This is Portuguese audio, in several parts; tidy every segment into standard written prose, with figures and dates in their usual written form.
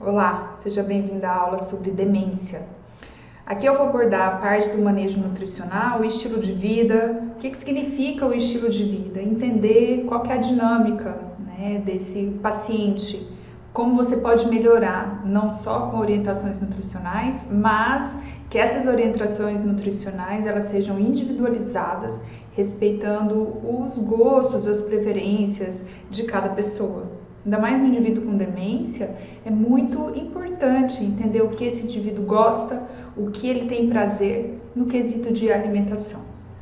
Olá, seja bem-vinda à aula sobre demência. Aqui eu vou abordar a parte do manejo nutricional, o estilo de vida, o que significa o estilo de vida, entender qual que é a dinâmica, desse paciente, como você pode melhorar, não só com orientações nutricionais, mas que essas orientações nutricionais elas sejam individualizadas, respeitando os gostos, as preferências de cada pessoa. Ainda mais no indivíduo com demência, é muito importante entender o que esse indivíduo gosta, o que ele tem prazer no quesito de alimentação.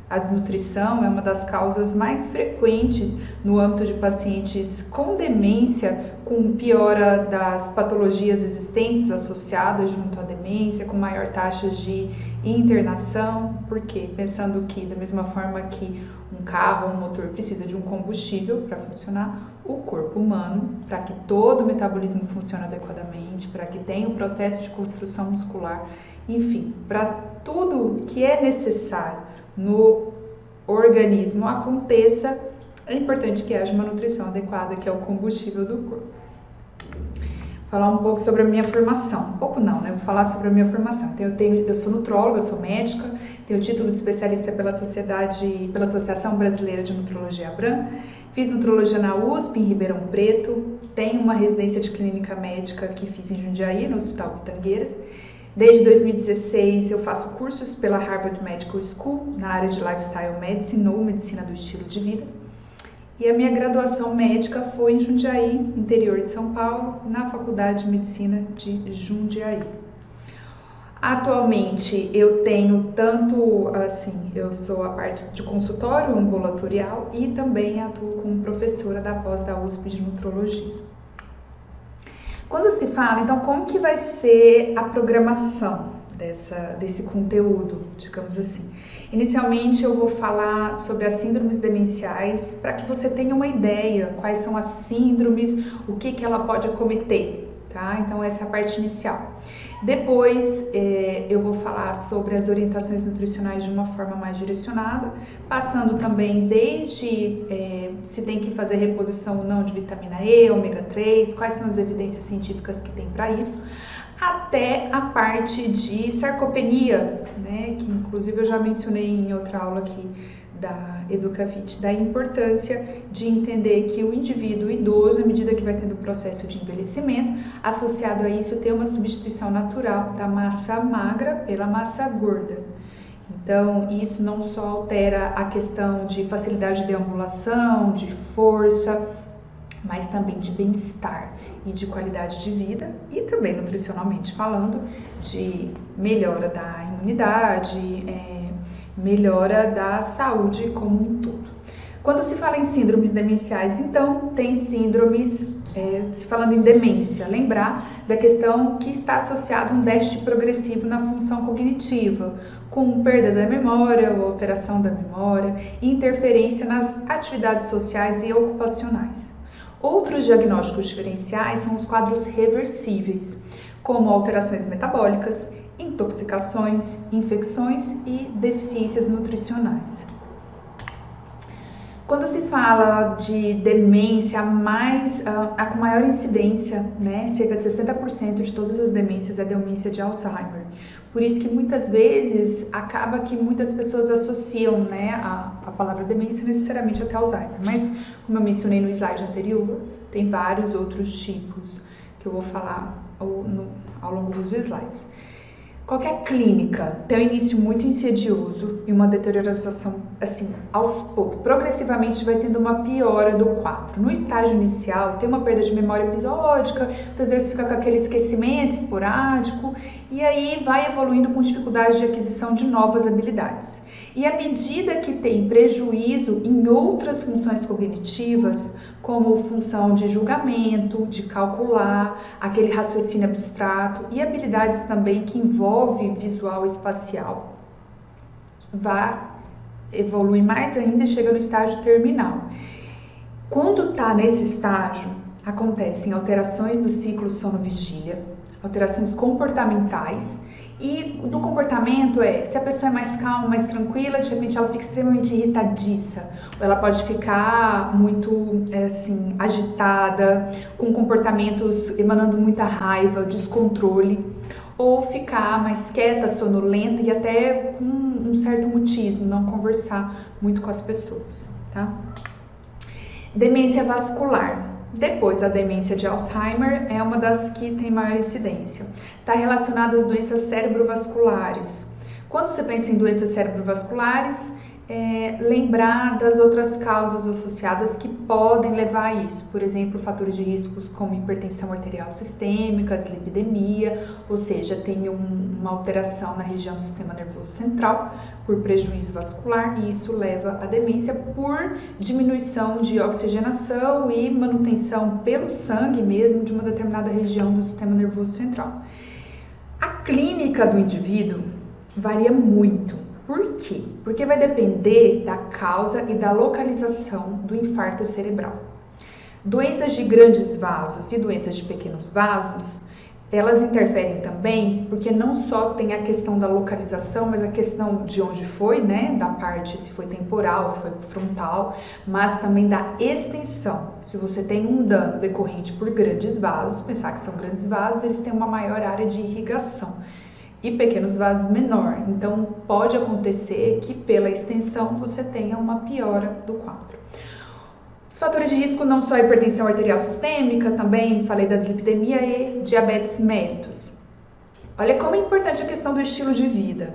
A desnutrição é uma das causas mais frequentes no âmbito de pacientes com demência, com piora das patologias existentes associadas junto à demência, com maior taxa de internação. Por quê? Pensando que, da mesma forma que um carro ou um motor precisa de um combustível para funcionar, o corpo humano, para que todo o metabolismo funcione adequadamente, para que tenha o processo de construção muscular, enfim, para tudo que é necessário no organismo aconteça, é importante que haja uma nutrição adequada, que é o combustível do corpo. Falar um pouco sobre a minha formação. Um pouco não, né? Vou falar sobre a minha formação. Eu sou nutróloga, eu sou médica, tenho o título de especialista pela Associação Brasileira de Nutrologia ABRAM, fiz nutrologia na USP, em Ribeirão Preto, tenho uma residência de clínica médica que fiz em Jundiaí, no Hospital Pitangueiras. Desde 2016 eu faço cursos pela Harvard Medical School na área de Lifestyle Medicine ou Medicina do Estilo de Vida. E a minha graduação médica foi em Jundiaí, interior de São Paulo, na Faculdade de Medicina de Jundiaí. Atualmente eu tenho eu sou a parte de consultório ambulatorial e também atuo como professora da pós da USP de Nutrologia. Quando se fala, então, como que vai ser a programação desse conteúdo, digamos assim? Inicialmente eu vou falar sobre as síndromes demenciais, para que você tenha uma ideia quais são as síndromes, o que ela pode acometer, tá? Então essa é a parte inicial. Depois eu vou falar sobre as orientações nutricionais de uma forma mais direcionada, passando também desde se tem que fazer reposição ou não de vitamina E, ômega 3, quais são as evidências científicas que tem para isso, até a parte de sarcopenia, né, que inclusive eu já mencionei em outra aula aqui da EducaFit, da importância de entender que o indivíduo idoso, à medida que vai tendo o processo de envelhecimento, associado a isso tem uma substituição natural da massa magra pela massa gorda. Então, isso não só altera a questão de facilidade de deambulação, de força, mas também de bem-estar e de qualidade de vida e também nutricionalmente falando, de melhora da imunidade, melhora da saúde como um todo. Quando se fala em síndromes demenciais, então, tem síndromes, se falando em demência, lembrar da questão que está associado a um déficit progressivo na função cognitiva, com perda da memória ou alteração da memória e interferência nas atividades sociais e ocupacionais. Outros diagnósticos diferenciais são os quadros reversíveis, como alterações metabólicas, intoxicações, infecções e deficiências nutricionais. Quando se fala de demência, a com maior incidência, né, cerca de 60% de todas as demências é demência de Alzheimer. Por isso que muitas vezes acaba que muitas pessoas associam, né, a palavra demência necessariamente até Alzheimer. Mas, como eu mencionei no slide anterior, tem vários outros tipos que eu vou falar ao longo dos slides. Qualquer clínica tem um início muito insidioso e uma deterioração, assim, aos poucos. Progressivamente vai tendo uma piora do quadro. No estágio inicial, tem uma perda de memória episódica, muitas vezes fica com aquele esquecimento esporádico, e aí vai evoluindo com dificuldade de aquisição de novas habilidades. E à medida que tem prejuízo em outras funções cognitivas, como função de julgamento, de calcular, aquele raciocínio abstrato e habilidades também que envolvem visual e espacial, vai evoluir mais ainda e chega no estágio terminal. Quando está nesse estágio, acontecem alterações do ciclo sono-vigília, alterações comportamentais E do comportamento se a pessoa é mais calma, mais tranquila, de repente ela fica extremamente irritadiça, ou ela pode ficar muito assim, agitada, com comportamentos emanando muita raiva, descontrole, ou ficar mais quieta, sonolenta e até com um certo mutismo, não conversar muito com as pessoas, tá? Demência vascular. Depois, a demência de Alzheimer é uma das que tem maior incidência. Está relacionada às doenças cerebrovasculares. Quando você pensa em doenças cerebrovasculares, lembrar das outras causas associadas que podem levar a isso. Por exemplo, fatores de riscos como hipertensão arterial sistêmica, dislipidemia, ou seja, tem uma alteração na região do sistema nervoso central por prejuízo vascular, e isso leva à demência por diminuição de oxigenação e manutenção pelo sangue mesmo de uma determinada região do sistema nervoso central. A clínica do indivíduo varia muito. Por quê? Porque vai depender da causa e da localização do infarto cerebral. Doenças de grandes vasos e doenças de pequenos vasos, elas interferem também, porque não só tem a questão da localização, mas a questão de onde foi, né, da parte, se foi temporal, se foi frontal, mas também da extensão. Se você tem um dano decorrente por grandes vasos, pensar que são grandes vasos, eles têm uma maior área de irrigação. E pequenos vasos menor, então pode acontecer que pela extensão você tenha uma piora do quadro. Os fatores de risco não só a hipertensão arterial sistêmica, também falei da dislipidemia e diabetes mellitus. Olha como é importante a questão do estilo de vida.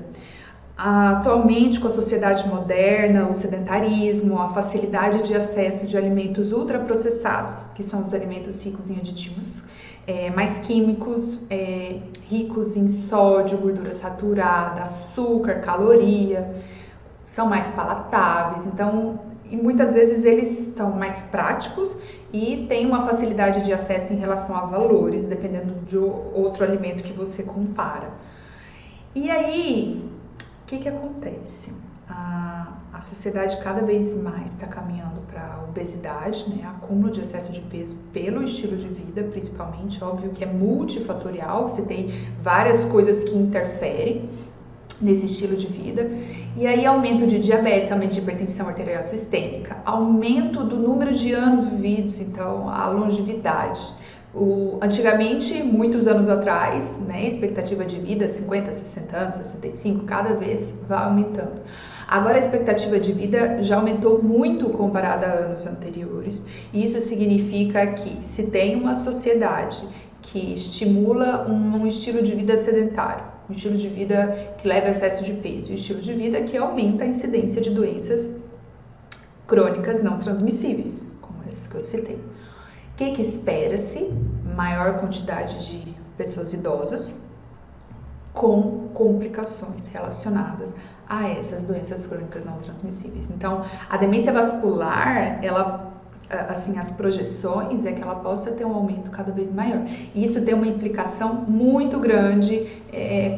Atualmente, com a sociedade moderna, o sedentarismo, a facilidade de acesso de alimentos ultraprocessados, que são os alimentos ricos em aditivos, mais químicos, ricos em sódio, gordura saturada, açúcar, caloria, são mais palatáveis, então, e muitas vezes eles são mais práticos e têm uma facilidade de acesso em relação a valores, dependendo de outro alimento que você compara. E aí, o que acontece? A sociedade cada vez mais está caminhando para a obesidade, né? Acúmulo de excesso de peso pelo estilo de vida, principalmente, óbvio que é multifatorial, você tem várias coisas que interferem nesse estilo de vida, e aí aumento de diabetes, aumento de hipertensão arterial sistêmica, aumento do número de anos vividos, então a longevidade. Antigamente, muitos anos atrás, né, expectativa de vida 50, 60 anos, 65, cada vez vai aumentando. Agora a expectativa de vida já aumentou muito comparada a anos anteriores. Isso significa que se tem uma sociedade que estimula um estilo de vida sedentário, um estilo de vida que leva a excesso de peso, um estilo de vida que aumenta a incidência de doenças crônicas não transmissíveis, como essas que eu citei. O que espera-se? Maior quantidade de pessoas idosas com complicações relacionadas a essas doenças crônicas não transmissíveis. Então, a demência vascular, ela, assim, as projeções é que ela possa ter um aumento cada vez maior. E isso tem uma implicação muito grande,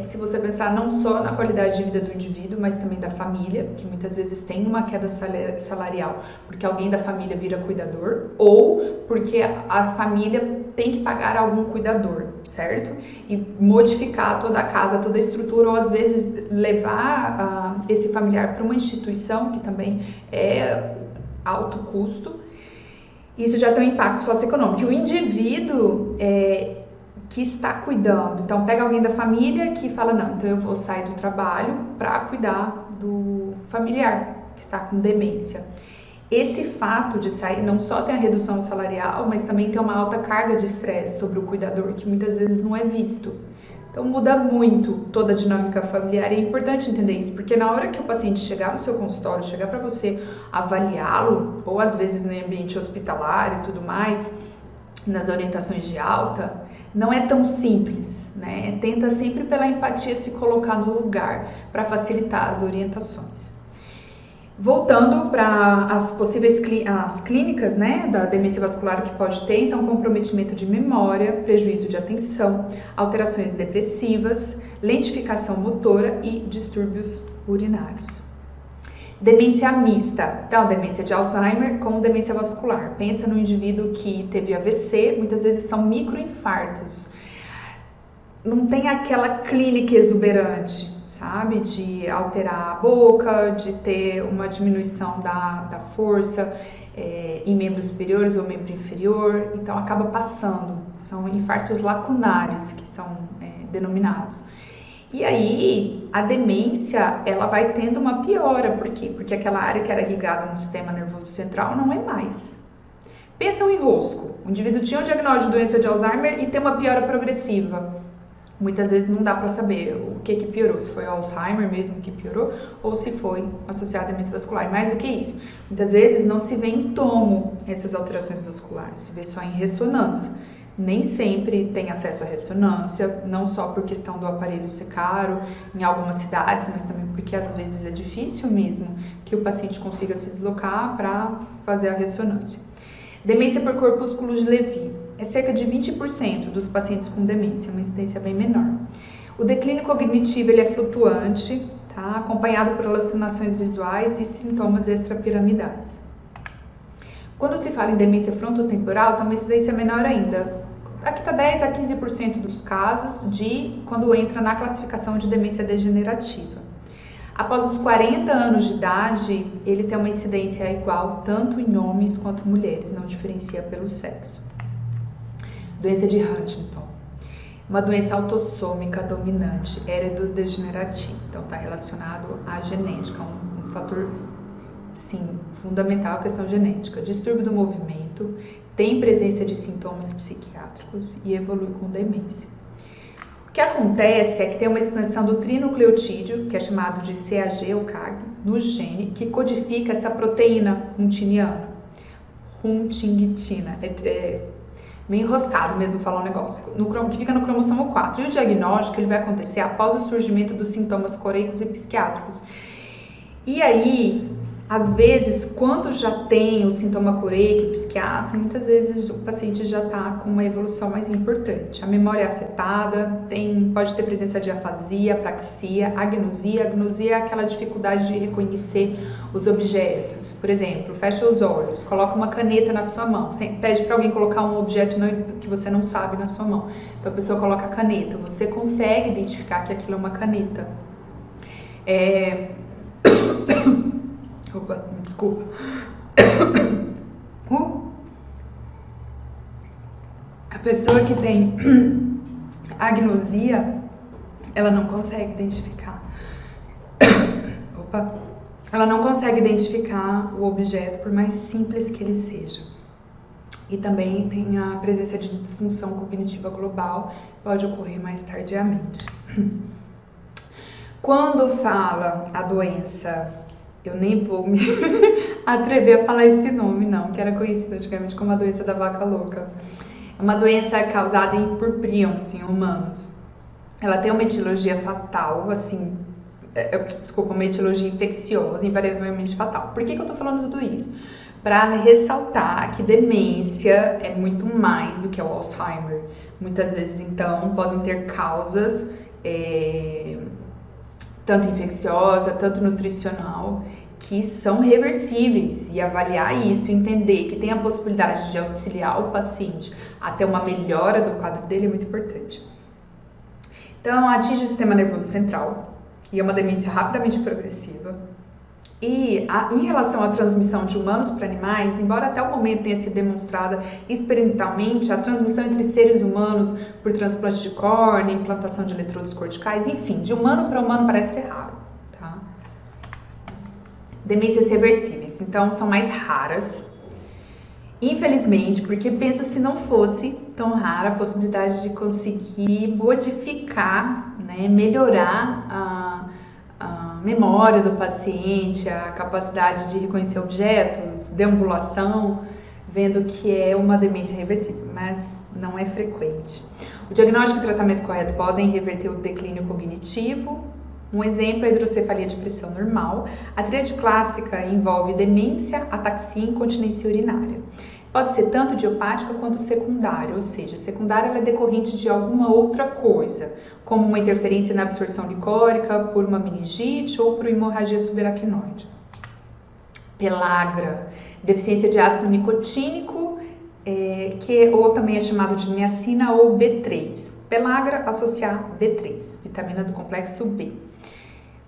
se você pensar não só na qualidade de vida do indivíduo, mas também da família, que muitas vezes tem uma queda salarial, porque alguém da família vira cuidador, ou porque a família tem que pagar algum cuidador, certo? E modificar toda a casa, toda a estrutura, ou às vezes levar esse familiar para uma instituição, que também é alto custo. Isso já tem um impacto socioeconômico. E o indivíduo que está cuidando, então pega alguém da família que fala, não, então eu vou sair do trabalho para cuidar do familiar que está com demência. Esse fato de sair não só tem a redução salarial, mas também tem uma alta carga de estresse sobre o cuidador, que muitas vezes não é visto. Então muda muito toda a dinâmica familiar e é importante entender isso, porque na hora que o paciente chegar no seu consultório, chegar para você avaliá-lo, ou às vezes no ambiente hospitalar e tudo mais, nas orientações de alta, não é tão simples, né? Tenta sempre pela empatia se colocar no lugar para facilitar as orientações. Voltando para as possíveis clínicas, né, da demência vascular que pode ter, então comprometimento de memória, prejuízo de atenção, alterações depressivas, lentificação motora e distúrbios urinários. Demência mista, então demência de Alzheimer com demência vascular. Pensa no indivíduo que teve AVC, muitas vezes são microinfartos. não tem aquela clínica exuberante, sabe? De alterar a boca, de ter uma diminuição da força em membros superiores ou membro inferior, então acaba passando. São infartos lacunares que são denominados. E aí, a demência, ela vai tendo uma piora. Por quê? Porque aquela área que era irrigada no sistema nervoso central não é mais. Pensa um enrosco. O indivíduo tinha um diagnóstico de doença de Alzheimer e tem uma piora progressiva. Muitas vezes não dá para saber o que piorou, se foi o Alzheimer mesmo que piorou ou se foi associado à demência vascular. E mais do que isso, muitas vezes não se vê em tomo essas alterações vasculares, se vê só em ressonância. Nem sempre tem acesso à ressonância, não só por questão do aparelho ser caro em algumas cidades, mas também porque às vezes é difícil mesmo que o paciente consiga se deslocar para fazer a ressonância. Demência por corpúsculo de Levy. É cerca de 20% dos pacientes com demência, uma incidência bem menor. O declínio cognitivo ele é flutuante, tá? Acompanhado por alucinações visuais e sintomas extrapiramidais. Quando se fala em demência frontotemporal, tem uma incidência menor ainda. Aqui está 10 a 15% dos casos de quando entra na classificação de demência degenerativa. Após os 40 anos de idade, ele tem uma incidência igual tanto em homens quanto mulheres, não diferencia pelo sexo. Doença de Huntington, uma doença autossômica dominante, heredidodegenerativa, então está relacionado à genética, um fator, sim, fundamental, a questão genética. Distúrbio do movimento, tem presença de sintomas psiquiátricos e evolui com demência. O que acontece é que tem uma expansão do trinucleotídeo, que é chamado de CAG ou CAG, no gene, que codifica essa proteína huntiniana, huntingtina, meio enroscado mesmo falar um negócio, que fica no cromossomo 4. E o diagnóstico ele vai acontecer após o surgimento dos sintomas coreicos e psiquiátricos. E aí, às vezes, quando já tem o sintoma coreico e psiquiátrico, muitas vezes o paciente já está com uma evolução mais importante. A memória é afetada, pode ter presença de afasia, apraxia, agnosia. Agnosia é aquela dificuldade de reconhecer os objetos. Por exemplo, fecha os olhos, coloca uma caneta na sua mão, pede para alguém colocar um objeto que você não sabe na sua mão. Então a pessoa coloca a caneta, você consegue identificar que aquilo é uma caneta. Opa, me desculpa. A pessoa que tem agnosia, ela não consegue identificar. Ela não consegue identificar o objeto, por mais simples que ele seja. E também tem a presença de disfunção cognitiva global, pode ocorrer mais tardiamente. Quando fala a doença, eu nem vou me atrever a falar esse nome não, que era conhecida antigamente como a doença da vaca louca. É uma doença causada por prions em humanos. Ela tem uma etiologia fatal, assim, uma etiologia infecciosa, invariavelmente fatal. Por que eu tô falando tudo isso? Para ressaltar que demência é muito mais do que o Alzheimer. Muitas vezes, então, podem ter causas tanto infecciosa, tanto nutricional, que são reversíveis, e avaliar isso, entender que tem a possibilidade de auxiliar o paciente até uma melhora do quadro dele é muito importante. Então, atinge o sistema nervoso central, e é uma demência rapidamente progressiva. E em relação à transmissão de humanos para animais, embora até o momento tenha sido demonstrada experimentalmente a transmissão entre seres humanos por transplante de córnea, implantação de eletrodos corticais, enfim, de humano para humano parece ser raro, tá? Demências reversíveis, então, são mais raras, infelizmente, porque pensa se não fosse tão rara a possibilidade de conseguir modificar, né, melhorar a memória do paciente, a capacidade de reconhecer objetos, deambulação, vendo que é uma demência reversível, mas não é frequente. O diagnóstico e tratamento correto podem reverter o declínio cognitivo. Um exemplo é a hidrocefalia de pressão normal. A tríade clássica envolve demência, ataxia e incontinência urinária. Pode ser tanto idiopática quanto secundária, ou seja, secundária ela é decorrente de alguma outra coisa, como uma interferência na absorção licórica, por uma meningite ou por hemorragia subaracnoide. Pelagra, deficiência de ácido nicotínico, ou também é chamado de niacina ou B3. Pellagra associar B3, vitamina do complexo B.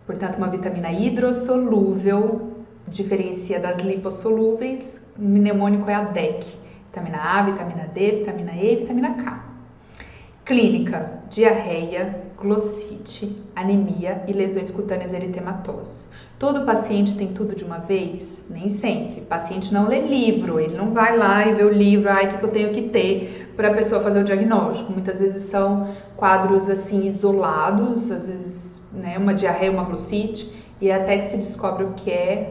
Portanto, uma vitamina hidrossolúvel, diferencia das lipossolúveis, o mnemônico é a DEC. Vitamina A, vitamina D, vitamina E e vitamina K. Clínica: diarreia, glossite, anemia e lesões cutâneas eritematosas. Todo paciente tem tudo de uma vez? Nem sempre. O paciente não lê livro, ele não vai lá e vê o livro, o que eu tenho que ter para a pessoa fazer o diagnóstico. Muitas vezes são quadros assim isolados, às vezes uma diarreia, uma glossite, e até que se descobre o que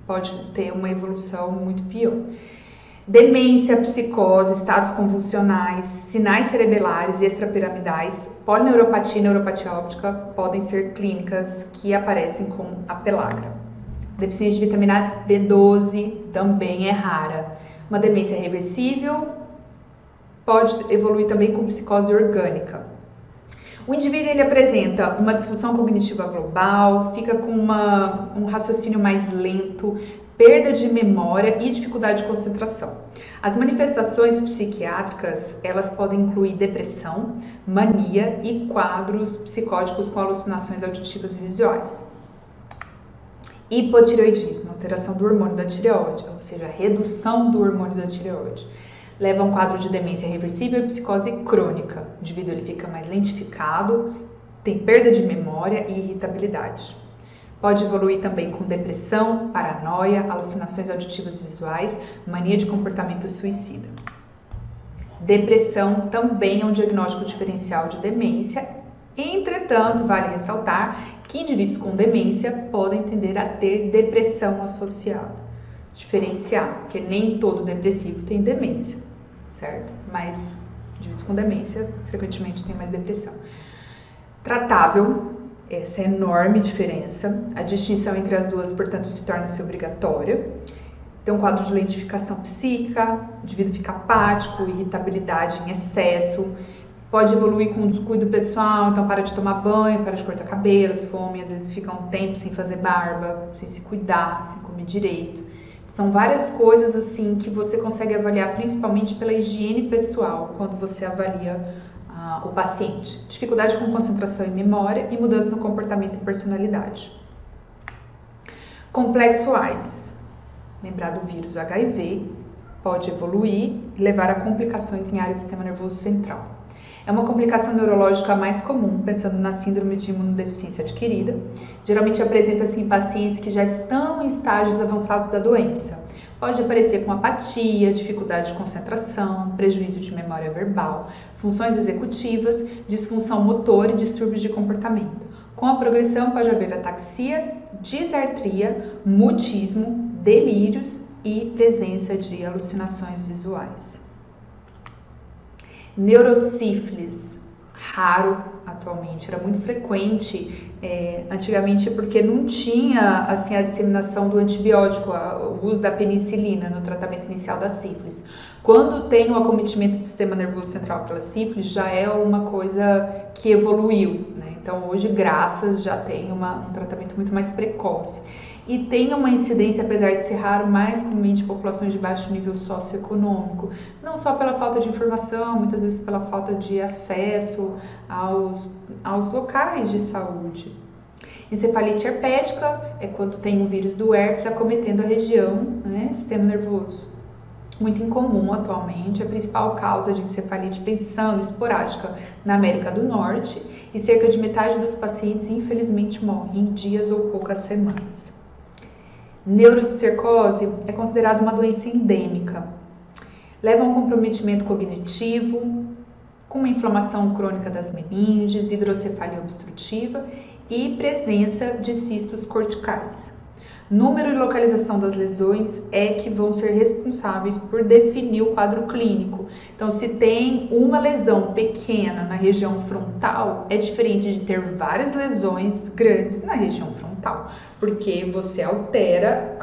pode ter uma evolução muito pior. Demência, psicose, estados convulsionais, sinais cerebelares e extrapiramidais, polineuropatia e neuropatia óptica podem ser clínicas que aparecem com a pellagra. Deficiência de vitamina B12 também é rara. Uma demência reversível pode evoluir também com psicose orgânica. O indivíduo ele apresenta uma disfunção cognitiva global, fica com um raciocínio mais lento, perda de memória e dificuldade de concentração. As manifestações psiquiátricas, elas podem incluir depressão, mania e quadros psicóticos com alucinações auditivas e visuais. Hipotireoidismo, alteração do hormônio da tireoide, ou seja, redução do hormônio da tireoide. Leva a um quadro de demência reversível e psicose crônica. O indivíduo ele fica mais lentificado, tem perda de memória e irritabilidade. Pode evoluir também com depressão, paranoia, alucinações auditivas e visuais, mania de comportamento suicida. Depressão também é um diagnóstico diferencial de demência. Entretanto, vale ressaltar que indivíduos com demência podem tender a ter depressão associada. Diferenciar, porque nem todo depressivo tem demência, certo? Mas indivíduos com demência frequentemente têm mais depressão. Tratável. Essa enorme diferença, a distinção entre as duas, portanto, se torna-se obrigatória. Tem um quadro de lentificação psíquica, o indivíduo fica apático, irritabilidade em excesso, pode evoluir com descuido pessoal, então para de tomar banho, para de cortar cabelos, fome, às vezes fica um tempo sem fazer barba, sem se cuidar, sem comer direito. São várias coisas assim que você consegue avaliar principalmente pela higiene pessoal, quando você avalia o paciente. Dificuldade com concentração e memória e mudança no comportamento e personalidade. Complexo AIDS. Lembrar do vírus HIV, pode evoluir e levar a complicações em área do sistema nervoso central. É uma complicação neurológica mais comum, pensando na síndrome de imunodeficiência adquirida. Geralmente apresenta-se em pacientes que já estão em estágios avançados da doença. Pode aparecer com apatia, dificuldade de concentração, prejuízo de memória verbal, funções executivas, disfunção motor e distúrbios de comportamento. Com a progressão pode haver ataxia, disartria, mutismo, delírios e presença de alucinações visuais. Neurosífilis, raro atualmente, era muito frequente antigamente porque não tinha assim a disseminação do antibiótico, o uso da penicilina no tratamento inicial da sífilis. Quando tem o acometimento do sistema nervoso central pela sífilis, já é uma coisa que evoluiu, né? Então hoje, graças, já tem um tratamento muito mais precoce. E tem uma incidência, apesar de ser raro, mais comumente em populações de baixo nível socioeconômico, não só pela falta de informação, muitas vezes pela falta de acesso aos locais de saúde. Encefalite herpética é quando tem o vírus do herpes acometendo a região, sistema nervoso. Muito incomum atualmente, a principal causa de encefalite, pensando esporádica na América do Norte, e cerca de metade dos pacientes infelizmente morrem em dias ou poucas semanas. Neurocicercose é considerada uma doença endêmica. Leva a um comprometimento cognitivo, com uma inflamação crônica das meninges, hidrocefalia obstrutiva e presença de cistos corticais. Número e localização das lesões é que vão ser responsáveis por definir o quadro clínico. Então, se tem uma lesão pequena na região frontal, é diferente de ter várias lesões grandes na região frontal, porque você altera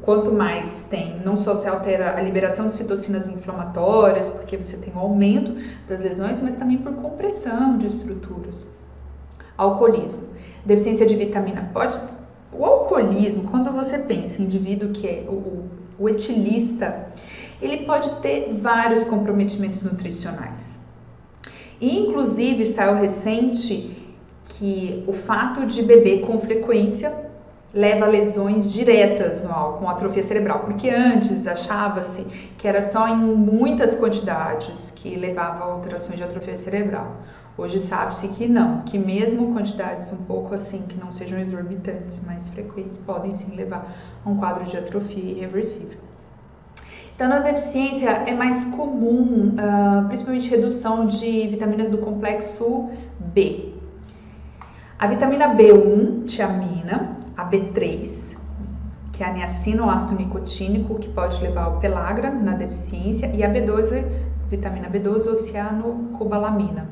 quanto mais tem, não só se altera a liberação de citocinas inflamatórias, porque você tem um aumento das lesões, mas também por compressão de estruturas. Alcoolismo. Deficiência de vitamina O alcoolismo, quando você pensa em indivíduo que é o etilista, ele pode ter vários comprometimentos nutricionais. E, inclusive, saiu recente que o fato de beber com frequência leva a lesões diretas com atrofia cerebral, porque antes achava-se que era só em muitas quantidades que levava a alterações de atrofia cerebral. Hoje sabe-se que não, que mesmo quantidades um pouco assim, que não sejam exorbitantes, mas frequentes, podem sim levar a um quadro de atrofia irreversível. Então, na deficiência é mais comum, principalmente redução de vitaminas do complexo B. A vitamina B1, tiamina, a B3, que é a niacina ou ácido nicotínico, que pode levar ao pellagra na deficiência, e a B12, vitamina B12, oceanocobalamina.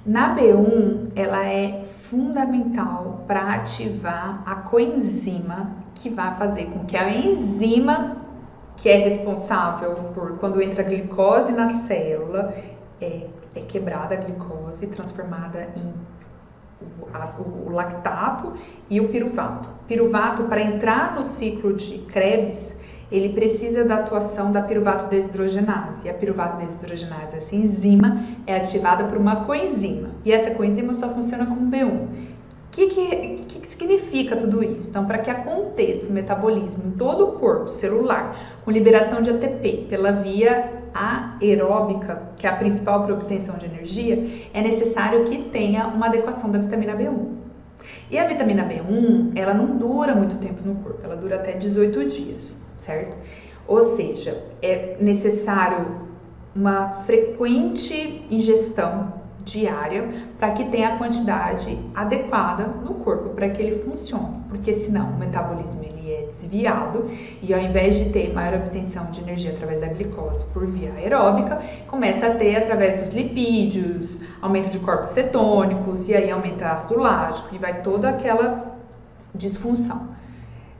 Na B1, ela é fundamental para ativar a coenzima, que vai fazer com que a enzima, que é responsável por quando entra a glicose na célula, é quebrada a glicose, transformada em o lactato e o piruvato. Piruvato, para entrar no ciclo de Krebs, ele precisa da atuação da piruvato desidrogenase. E a piruvato desidrogenase, essa enzima, é ativada por uma coenzima. E essa coenzima só funciona como B1. O que significa tudo isso? Então, para que aconteça o metabolismo em todo o corpo celular, com liberação de ATP pela via aeróbica, que é a principal para obtenção de energia, é necessário que tenha uma adequação da vitamina B1. E a vitamina B1, ela não dura muito tempo no corpo, ela dura até 18 dias, certo? Ou seja, é necessário uma frequente ingestão diária para que tenha a quantidade adequada no corpo, para que ele funcione, porque senão o metabolismo ele é desviado e ao invés de ter maior obtenção de energia através da glicose por via aeróbica, começa a ter através dos lipídios, aumento de corpos cetônicos e aí aumenta ácido lático e vai toda aquela disfunção.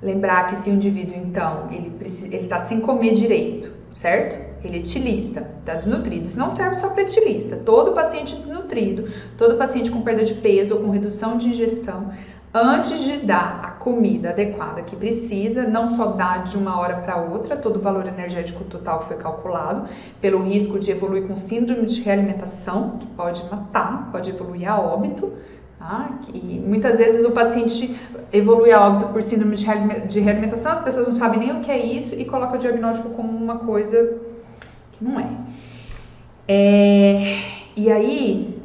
Lembrar que se o indivíduo então ele está sem comer direito, certo? Ele é etilista, está desnutrido. Isso não serve só para etilista. Todo paciente desnutrido, todo paciente com perda de peso ou com redução de ingestão, antes de dar a comida adequada que precisa, não só dá de uma hora para outra todo o valor energético total que foi calculado, pelo risco de evoluir com síndrome de realimentação, que pode matar, pode evoluir a óbito. E muitas vezes o paciente evolui a óbito por síndrome de realimentação, as pessoas não sabem nem o que é isso e colocam o diagnóstico como uma coisa que não é. E aí,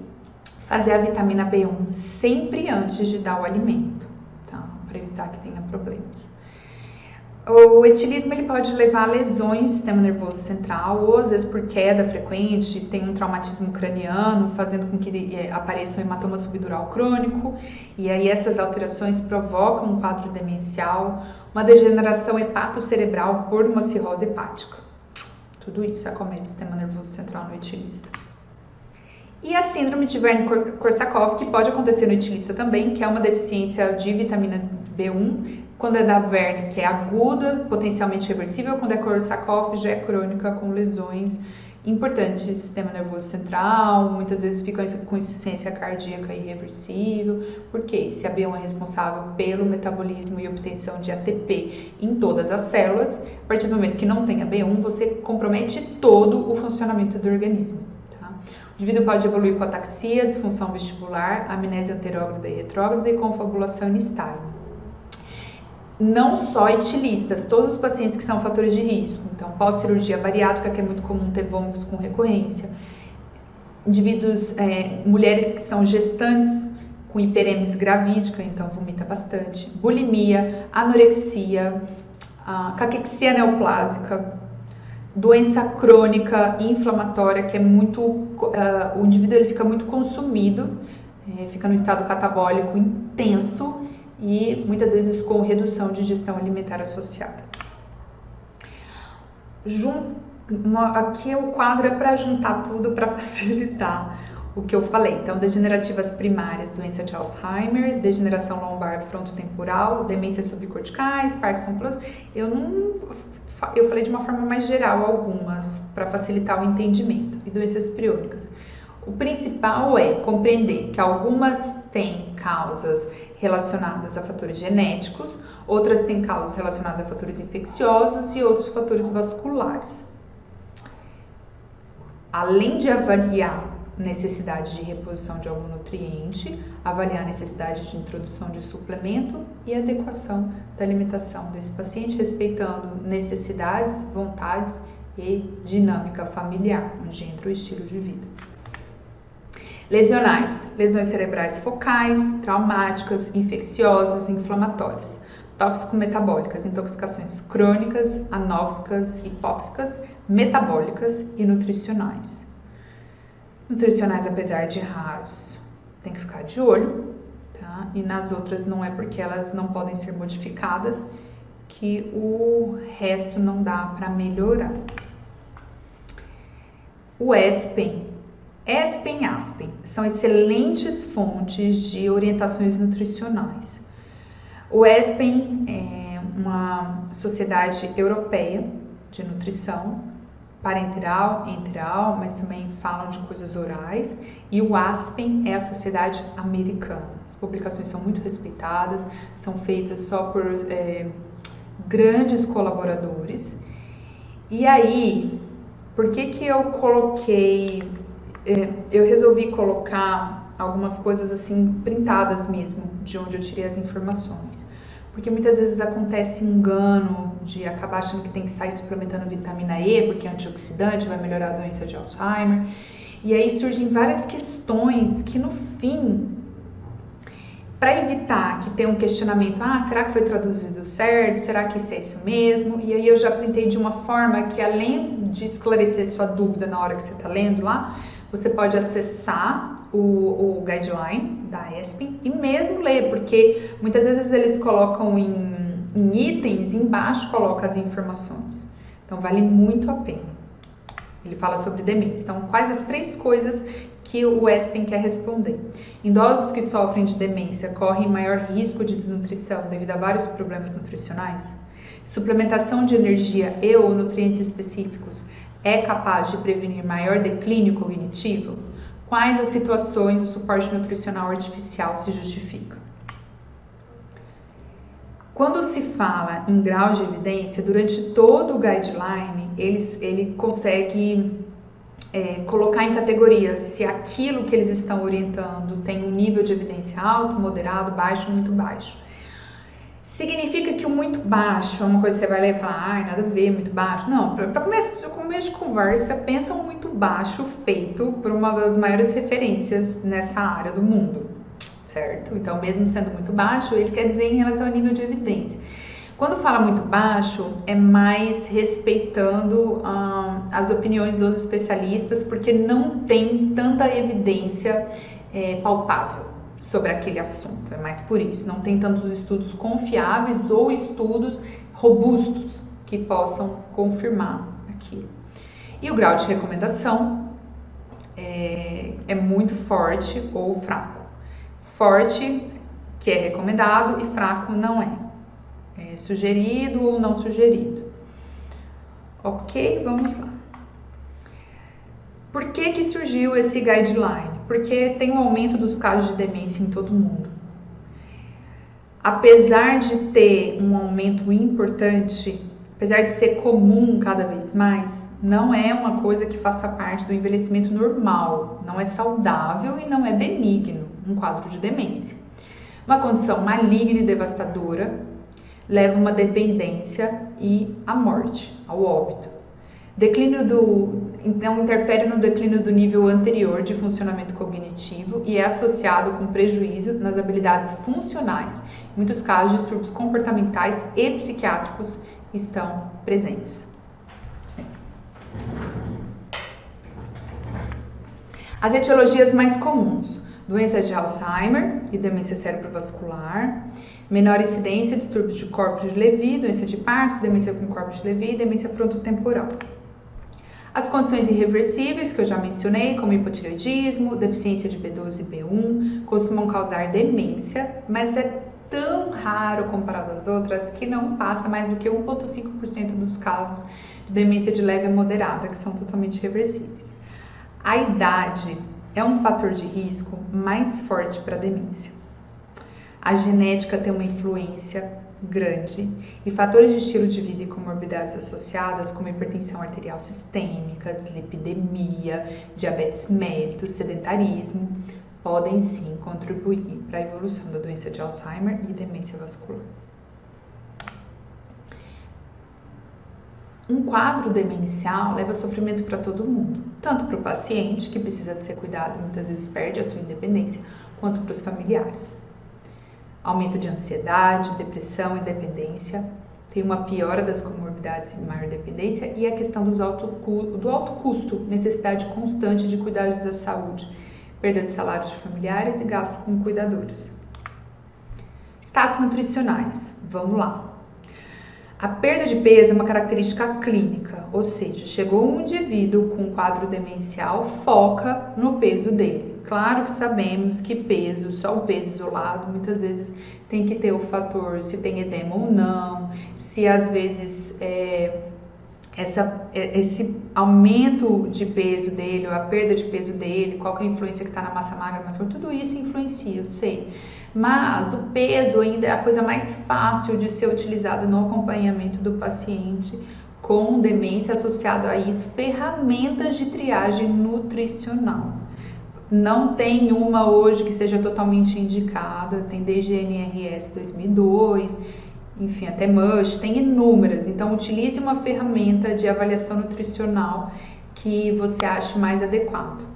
fazer a vitamina B1 sempre antes de dar o alimento, tá? Para evitar que tenha problemas. O etilismo ele pode levar a lesões do sistema nervoso central, ou às vezes por queda frequente, tem um traumatismo craniano, fazendo com que apareça um hematoma subdural crônico, e aí essas alterações provocam um quadro demencial, uma degeneração hepatocerebral por uma cirrose hepática. Tudo isso acomete o sistema nervoso central no etilista. E a síndrome de Wernicke-Korsakoff, que pode acontecer no etilista também, que é uma deficiência de vitamina B1, quando é da Wernicke é aguda, potencialmente reversível, quando é Korsakoff já é crônica, com lesões importantes do sistema nervoso central, muitas vezes fica com insuficiência cardíaca irreversível, porque se a B1 é responsável pelo metabolismo e obtenção de ATP em todas as células, a partir do momento que não tem a B1, você compromete todo o funcionamento do organismo. O indivíduo pode evoluir com ataxia, disfunção vestibular, amnésia anterógrada e retrógrada e confabulação em nistagmo. Não só etilistas, todos os pacientes que são fatores de risco. Então, pós-cirurgia bariátrica, que é muito comum ter vômitos com recorrência. Indivíduos, mulheres que estão gestantes com hiperêmese gravídica, então vomita bastante. Bulimia, anorexia, caquexia neoplásica, doença crônica inflamatória, que é muito, o indivíduo ele fica muito consumido, fica no estado catabólico intenso e muitas vezes com redução de ingestão alimentar associada. Aqui o quadro é para juntar tudo para facilitar o que eu falei. Então, degenerativas primárias, doença de Alzheimer, degeneração lombar frontotemporal, demências subcorticais, Parkinson Plus. Eu falei de uma forma mais geral algumas, para facilitar o entendimento, e doenças priônicas. O principal é compreender que algumas têm causas relacionadas a fatores genéticos, outras têm causas relacionadas a fatores infecciosos e outros fatores vasculares. Além de avaliar necessidade de reposição de algum nutriente, avaliar a necessidade de introdução de suplemento e adequação da alimentação desse paciente, respeitando necessidades, vontades e dinâmica familiar, onde entra o estilo de vida. Lesionais, lesões cerebrais focais, traumáticas, infecciosas, inflamatórias, tóxico-metabólicas, intoxicações crônicas, anóxicas, hipóxicas, metabólicas e nutricionais. Nutricionais, apesar de raros, tem que ficar de olho, tá? E nas outras não é porque elas não podem ser modificadas que o resto não dá para melhorar. O ESPEN e ASPEN são excelentes fontes de orientações nutricionais. O ESPEN é uma sociedade europeia de nutrição, parenteral, enteral, mas também falam de coisas orais. E o ASPEN é a sociedade americana. As publicações são muito respeitadas, são feitas só por grandes colaboradores. E aí, por que eu coloquei... eu resolvi colocar algumas coisas assim printadas mesmo, de onde eu tirei as informações. Porque muitas vezes acontece engano de acabar achando que tem que sair suplementando vitamina E, porque é antioxidante, vai melhorar a doença de Alzheimer. E aí surgem várias questões que no fim, para evitar que tenha um questionamento, será que foi traduzido certo? Será que isso é isso mesmo? E aí eu já printei de uma forma que, além de esclarecer sua dúvida na hora que você está lendo lá, você pode acessar o guideline da ESPEN e mesmo ler, porque muitas vezes eles colocam em itens, embaixo coloca as informações. Então vale muito a pena. Ele fala sobre demência. Então, quais as 3 coisas que o ESPEN quer responder? Idosos que sofrem de demência correm maior risco de desnutrição devido a vários problemas nutricionais? Suplementação de energia e ou nutrientes específicos é capaz de prevenir maior declínio cognitivo? Quais as situações do suporte nutricional artificial se justifica? Quando se fala em grau de evidência, durante todo o guideline, ele consegue colocar em categorias se aquilo que eles estão orientando tem um nível de evidência alto, moderado, baixo ou muito baixo. Significa que o muito baixo é uma coisa que você vai ler e falar, nada a ver, muito baixo. Não, para começo de conversa, pensa um muito baixo feito por uma das maiores referências nessa área do mundo, certo? Então, mesmo sendo muito baixo, ele quer dizer em relação ao nível de evidência. Quando fala muito baixo, é mais respeitando as opiniões dos especialistas, porque não tem tanta evidência palpável sobre aquele assunto, é mais por isso, não tem tantos estudos confiáveis ou estudos robustos que possam confirmar aquilo. E o grau de recomendação é muito forte ou fraco. Forte, que é recomendado, e fraco não é. É sugerido ou não sugerido. Ok, vamos lá. Por que surgiu esse guideline? Porque tem um aumento dos casos de demência em todo o mundo. Apesar de ter um aumento importante, apesar de ser comum cada vez mais, não é uma coisa que faça parte do envelhecimento normal, não é saudável e não é benigno um quadro de demência. Uma condição maligna e devastadora leva a uma dependência e à morte, ao óbito. Então interfere no declínio do nível anterior de funcionamento cognitivo e é associado com prejuízo nas habilidades funcionais. Em muitos casos, distúrbios comportamentais e psiquiátricos estão presentes. As etiologias mais comuns: doença de Alzheimer e demência cerebrovascular, menor incidência, distúrbios de corpus de Levy, doença de Parkinson, demência com corpus de Levy e demência frontotemporal. As condições irreversíveis que eu já mencionei, como hipotireoidismo, deficiência de B12 e B1, costumam causar demência, mas é tão raro comparado às outras que não passa mais do que 1,5% dos casos de demência de leve a moderada, que são totalmente reversíveis. A idade é um fator de risco mais forte para a demência. A genética tem uma influência grande e fatores de estilo de vida e comorbidades associadas, como hipertensão arterial sistêmica, dislipidemia, diabetes mellitus, sedentarismo, podem sim contribuir para a evolução da doença de Alzheimer e demência vascular. Um quadro demencial leva sofrimento para todo mundo, tanto para o paciente, que precisa de ser cuidado e muitas vezes perde a sua independência, quanto para os familiares. Aumento de ansiedade, depressão e dependência, tem uma piora das comorbidades e maior dependência, e a questão do alto custo, necessidade constante de cuidados da saúde, perda de salários de familiares e gastos com cuidadores. Status nutricionais, vamos lá. A perda de peso é uma característica clínica, ou seja, chegou um indivíduo com quadro demencial, foca no peso dele. Claro que sabemos que peso, só o peso isolado, muitas vezes tem que ter o fator se tem edema ou não, se às vezes esse aumento de peso dele, ou a perda de peso dele, qual que é a influência que está na massa magra, mas tudo isso influencia, eu sei. Mas o peso ainda é a coisa mais fácil de ser utilizada no acompanhamento do paciente com demência, associado a isso, ferramentas de triagem nutricional. Não tem uma hoje que seja totalmente indicada, tem desde NRS 2002, enfim, até MUSH, tem inúmeras. Então, utilize uma ferramenta de avaliação nutricional que você ache mais adequado.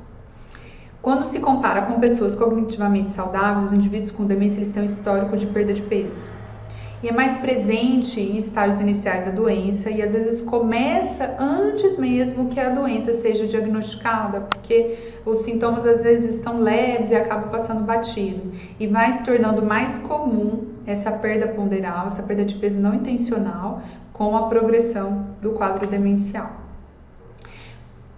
Quando se compara com pessoas cognitivamente saudáveis, os indivíduos com demência eles têm um histórico de perda de peso. E é mais presente em estágios iniciais da doença e às vezes começa antes mesmo que a doença seja diagnosticada, porque os sintomas às vezes estão leves e acabam passando batido. E vai se tornando mais comum essa perda ponderal, essa perda de peso não intencional com a progressão do quadro demencial.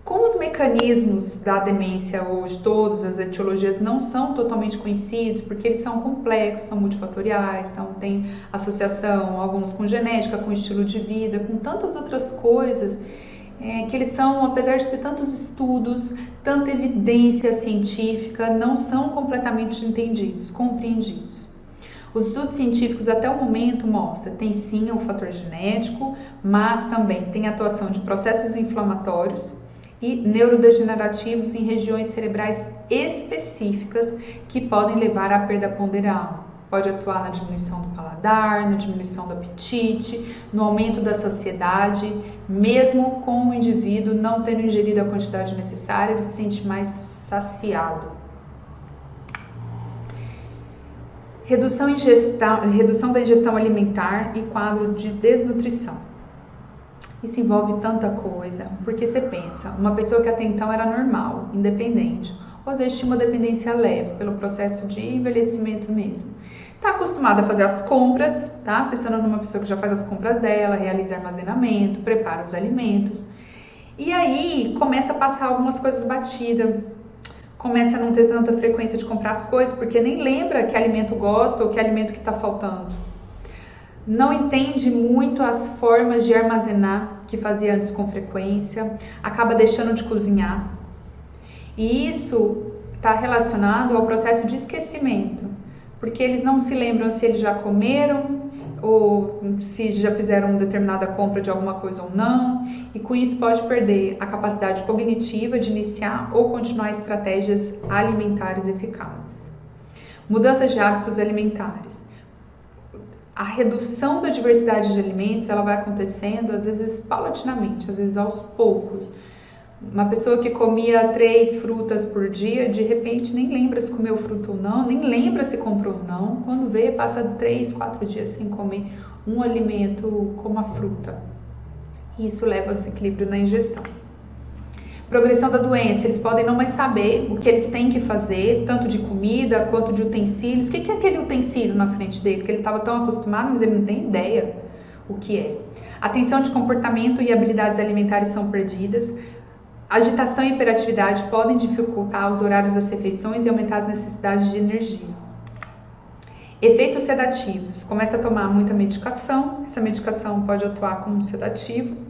Como os mecanismos da demência hoje, todas as etiologias não são totalmente conhecidos, porque eles são complexos, são multifatoriais, então tem associação, alguns com genética, com estilo de vida, com tantas outras coisas, que eles são, apesar de ter tantos estudos, tanta evidência científica, não são completamente entendidos, compreendidos. Os estudos científicos até o momento mostram, tem sim o fator genético, mas também tem atuação de processos inflamatórios, e neurodegenerativos em regiões cerebrais específicas que podem levar à perda ponderal. Pode atuar na diminuição do paladar, na diminuição do apetite, no aumento da saciedade, mesmo com o indivíduo não tendo ingerido a quantidade necessária, ele se sente mais saciado. Redução da ingestão alimentar e quadro de desnutrição. Isso envolve tanta coisa, porque você pensa, uma pessoa que até então era normal, independente, ou às vezes tinha uma dependência leve pelo processo de envelhecimento mesmo. Está acostumada a fazer as compras, tá? Pensando numa pessoa que já faz as compras dela, realiza armazenamento, prepara os alimentos. E aí começa a passar algumas coisas batidas, começa a não ter tanta frequência de comprar as coisas, porque nem lembra que alimento gosta ou que alimento que está faltando. Não entende muito as formas de armazenar que fazia antes com frequência, acaba deixando de cozinhar. E isso está relacionado ao processo de esquecimento, porque eles não se lembram se eles já comeram ou se já fizeram determinada compra de alguma coisa ou não, e com isso pode perder a capacidade cognitiva de iniciar ou continuar estratégias alimentares eficazes. Mudanças de hábitos alimentares. A redução da diversidade de alimentos, ela vai acontecendo, às vezes, paulatinamente, às vezes aos poucos. Uma pessoa que comia 3 frutas por dia, de repente nem lembra se comeu fruta ou não, nem lembra se comprou ou não. Quando vê, passa 3, 4 dias sem comer um alimento como a fruta. Isso leva ao desequilíbrio na ingestão. Progressão da doença, eles podem não mais saber o que eles têm que fazer, tanto de comida quanto de utensílios. O que é aquele utensílio na frente dele? Que ele estava tão acostumado, mas ele não tem ideia o que é. Atenção de comportamento e habilidades alimentares são perdidas. Agitação e hiperatividade podem dificultar os horários das refeições e aumentar as necessidades de energia. Efeitos sedativos. Começa a tomar muita medicação. Essa medicação pode atuar como um sedativo.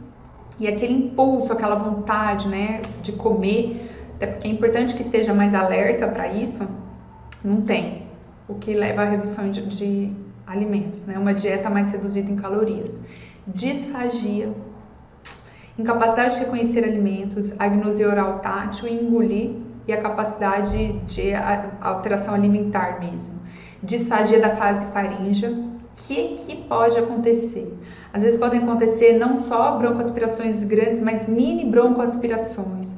E aquele impulso, aquela vontade, né, de comer, até porque é importante que esteja mais alerta para isso, não tem. O que leva à redução alimentos, né? Uma dieta mais reduzida em calorias. Disfagia, incapacidade de reconhecer alimentos, agnosia oral tátil e engolir, e a capacidade de alteração alimentar mesmo. Disfagia da fase faríngea. O que pode acontecer? Às vezes podem acontecer não só broncoaspirações grandes, mas mini broncoaspirações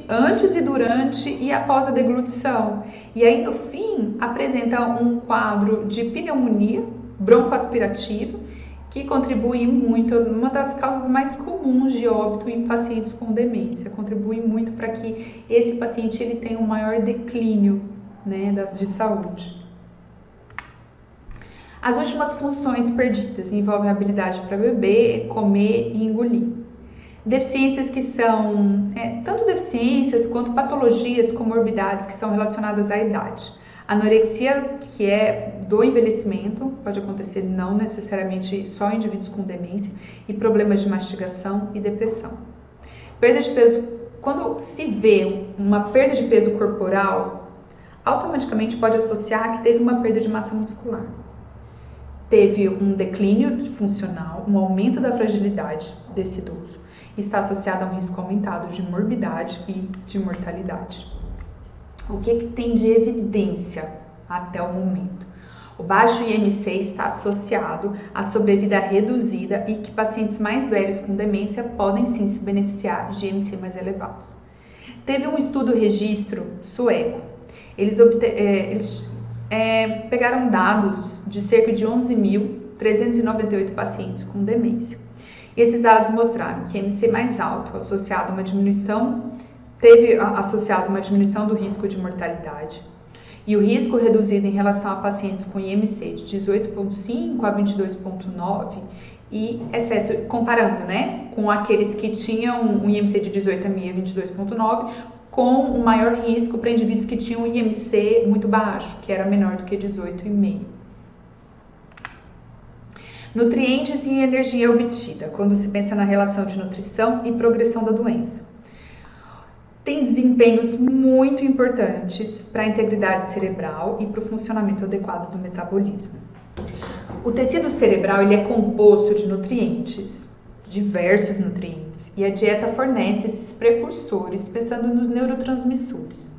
antes e durante e após a deglutição. E aí no fim apresenta um quadro de pneumonia broncoaspirativa, que contribui muito, uma das causas mais comuns de óbito em pacientes com demência, contribui muito para que esse paciente ele tenha um maior declínio, né, de saúde. As últimas funções perdidas envolvem a habilidade para beber, comer e engolir. Deficiências que são, tanto deficiências quanto patologias, comorbidades que são relacionadas à idade. Anorexia, que é do envelhecimento, pode acontecer não necessariamente só em indivíduos com demência, e problemas de mastigação e depressão. Perda de peso, quando se vê uma perda de peso corporal, automaticamente pode associar que teve uma perda de massa muscular. Teve um declínio funcional, um aumento da fragilidade desse idoso. Está associado a um risco aumentado de morbidade e de mortalidade. O que tem de evidência até o momento? O baixo IMC está associado à sobrevida reduzida e que pacientes mais velhos com demência podem sim se beneficiar de IMC mais elevados. Teve um estudo registro sueco. Eles pegaram dados de cerca de 11.398 pacientes com demência. E esses dados mostraram que IMC mais alto, associado a uma diminuição do risco de mortalidade, e o risco reduzido em relação a pacientes com IMC de 18,5 a 22,9 e excesso, comparando, né, com aqueles que tinham um IMC de 18 a 22,9, com um maior risco para indivíduos que tinham um IMC muito baixo, que era menor do que 18,5. Nutrientes e energia obtida, quando se pensa na relação de nutrição e progressão da doença. Tem desempenhos muito importantes para a integridade cerebral e para o funcionamento adequado do metabolismo. O tecido cerebral ele é composto de nutrientes, diversos nutrientes, e a dieta fornece esses precursores pensando nos neurotransmissores.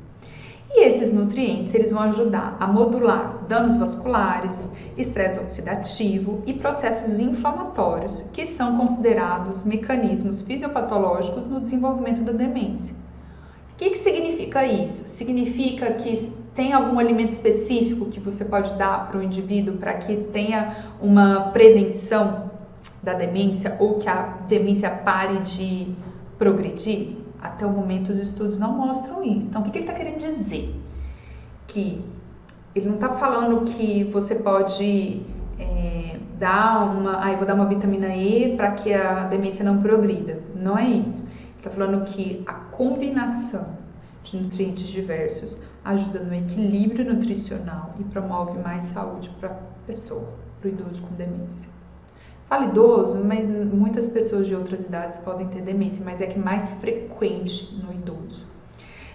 E esses nutrientes eles vão ajudar a modular danos vasculares, estresse oxidativo e processos inflamatórios, que são considerados mecanismos fisiopatológicos no desenvolvimento da demência. O que significa isso? Significa que tem algum alimento específico que você pode dar para o indivíduo para que tenha uma prevenção da demência ou que a demência pare de progredir? Até o momento os estudos não mostram isso. Então o que ele está querendo dizer? Que ele não está falando que você pode vou dar uma vitamina E para que a demência não progrida. Não é isso. Ele está falando que a combinação de nutrientes diversos ajuda no equilíbrio nutricional e promove mais saúde para a pessoa, para o idoso com demência. Falo idoso, mas muitas pessoas de outras idades podem ter demência, mas é que mais frequente no idoso.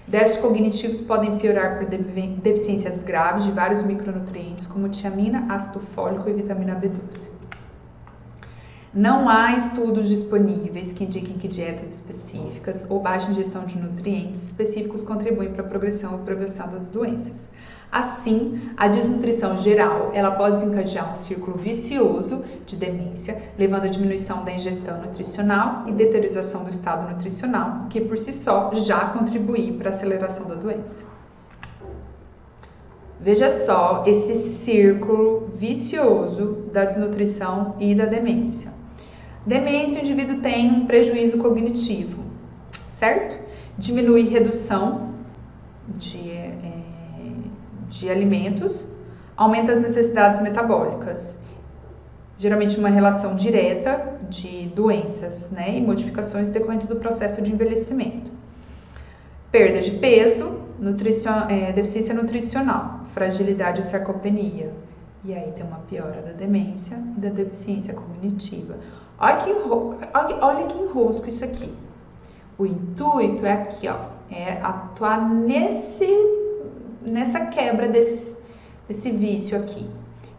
Déficits cognitivos podem piorar por deficiências graves de vários micronutrientes, como tiamina, ácido fólico e vitamina B12. Não há estudos disponíveis que indiquem que dietas específicas ou baixa ingestão de nutrientes específicos contribuem para a progressão ou prevenção das doenças. Assim, a desnutrição geral ela pode desencadear um círculo vicioso de demência, levando à diminuição da ingestão nutricional e deterioração do estado nutricional, que por si só já contribui para a aceleração da doença. Veja só esse círculo vicioso da desnutrição e da demência. Demência, o indivíduo tem um prejuízo cognitivo, certo? Diminui redução de alimentos, aumenta as necessidades metabólicas, geralmente uma relação direta de doenças, né, e modificações decorrentes do processo de envelhecimento. Perda de peso, deficiência nutricional, fragilidade e sarcopenia. E aí tem uma piora da demência e da deficiência cognitiva. Olha que enrosco isso aqui. O intuito é aqui, ó, é atuar nessa quebra desse vício aqui.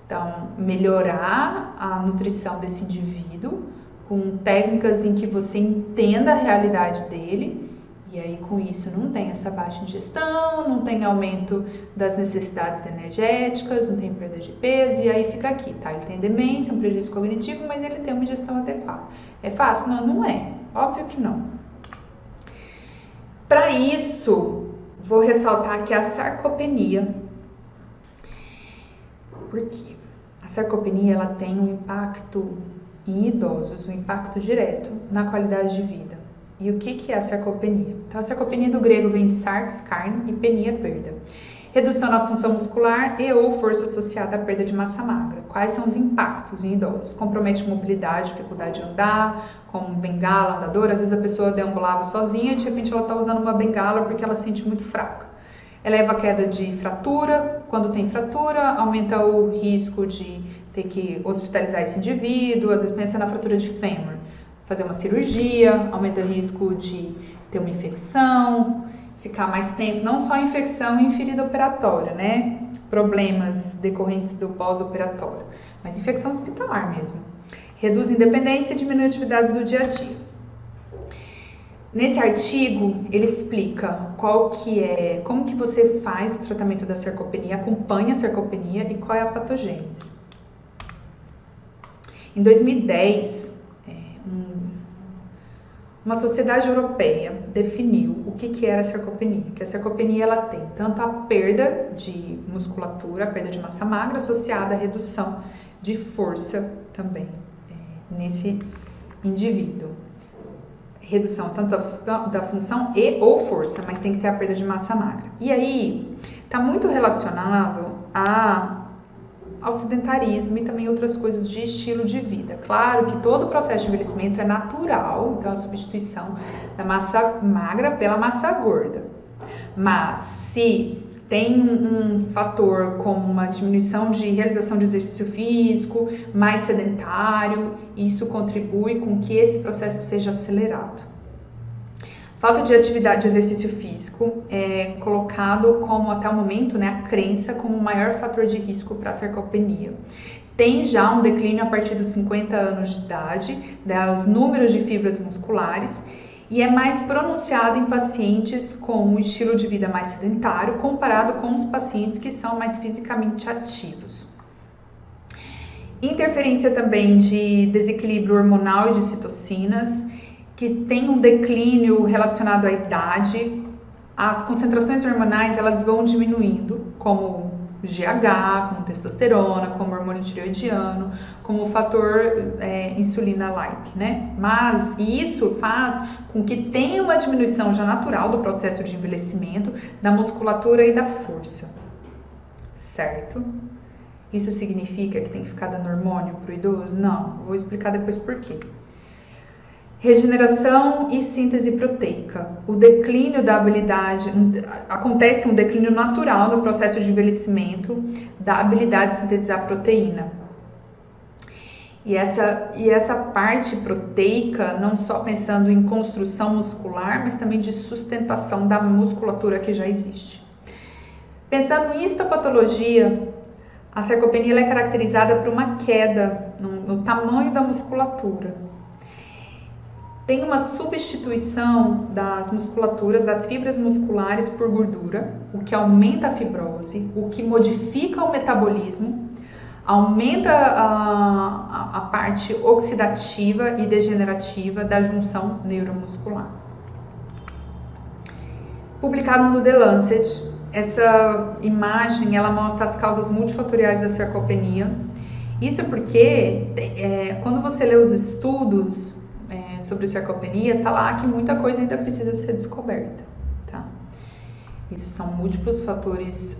Então, melhorar a nutrição desse indivíduo com técnicas em que você entenda a realidade dele, e aí com isso não tem essa baixa ingestão, não tem aumento das necessidades energéticas, não tem perda de peso, e aí fica aqui, tá? Ele tem demência, um prejuízo cognitivo, mas ele tem uma ingestão adequada. É fácil? Não, não é. Óbvio que não. Para isso, vou ressaltar aqui a sarcopenia. Por quê? A sarcopenia ela tem um impacto em idosos, um impacto direto na qualidade de vida. E o que é a sarcopenia? Então, a sarcopenia do grego vem de sarx, carne, e penia, perda. Redução na função muscular e ou força associada à perda de massa magra. Quais são os impactos em idosos? Compromete mobilidade, dificuldade de andar, como bengala, andador. Às vezes a pessoa deambulava sozinha e de repente ela está usando uma bengala porque ela se sente muito fraca. Eleva a queda de fratura. Quando tem fratura, aumenta o risco de ter que hospitalizar esse indivíduo. Às vezes pensa na fratura de fêmur. Fazer uma cirurgia, aumenta o risco de ter uma infecção, ficar mais tempo, não só infecção e ferida operatória, né? Problemas decorrentes do pós-operatório, mas infecção hospitalar mesmo. Reduz independência e diminui atividades do dia a dia. Nesse artigo, ele explica como que você faz o tratamento da sarcopenia, acompanha a sarcopenia e qual é a patogênese. Em 2010, uma sociedade europeia definiu o que era a sarcopenia. Que a sarcopenia ela tem tanto a perda de musculatura, a perda de massa magra, associada à redução de força também nesse indivíduo. Redução tanto da função e ou força, mas tem que ter a perda de massa magra. E aí, está muito relacionado ao sedentarismo e também outras coisas de estilo de vida. Claro que todo o processo de envelhecimento é natural, então a substituição da massa magra pela massa gorda. Mas se tem um fator como uma diminuição de realização de exercício físico, mais sedentário, isso contribui com que esse processo seja acelerado. Falta de atividade de exercício físico é colocado como, até o momento, né, a crença como o maior fator de risco para a sarcopenia. Tem já um declínio a partir dos 50 anos de idade, dos números de fibras musculares, e é mais pronunciado em pacientes com um estilo de vida mais sedentário, comparado com os pacientes que são mais fisicamente ativos. Interferência também de desequilíbrio hormonal e de citocinas, que tem um declínio relacionado à idade. As concentrações hormonais elas vão diminuindo, como GH, como testosterona, como hormônio tireoidiano, como o fator insulina-like, né? Mas isso faz com que tenha uma diminuição já natural do processo de envelhecimento, da musculatura e da força, certo? Isso significa que tem que ficar dando hormônio para o idoso? Não, vou explicar depois por quê. Regeneração e síntese proteica. O declínio da habilidade, acontece um declínio natural no processo de envelhecimento da habilidade de sintetizar proteína. E essa parte proteica, não só pensando em construção muscular, mas também de sustentação da musculatura que já existe. Pensando em histopatologia, a sarcopenia é caracterizada por uma queda no tamanho da musculatura. Tem uma substituição das musculaturas, das fibras musculares por gordura, o que aumenta a fibrose, o que modifica o metabolismo, aumenta a parte oxidativa e degenerativa da junção neuromuscular. Publicado no The Lancet, essa imagem ela mostra as causas multifatoriais da sarcopenia. Isso porque quando você lê os estudos sobre sarcopenia, tá lá que muita coisa ainda precisa ser descoberta, tá? Isso são múltiplos fatores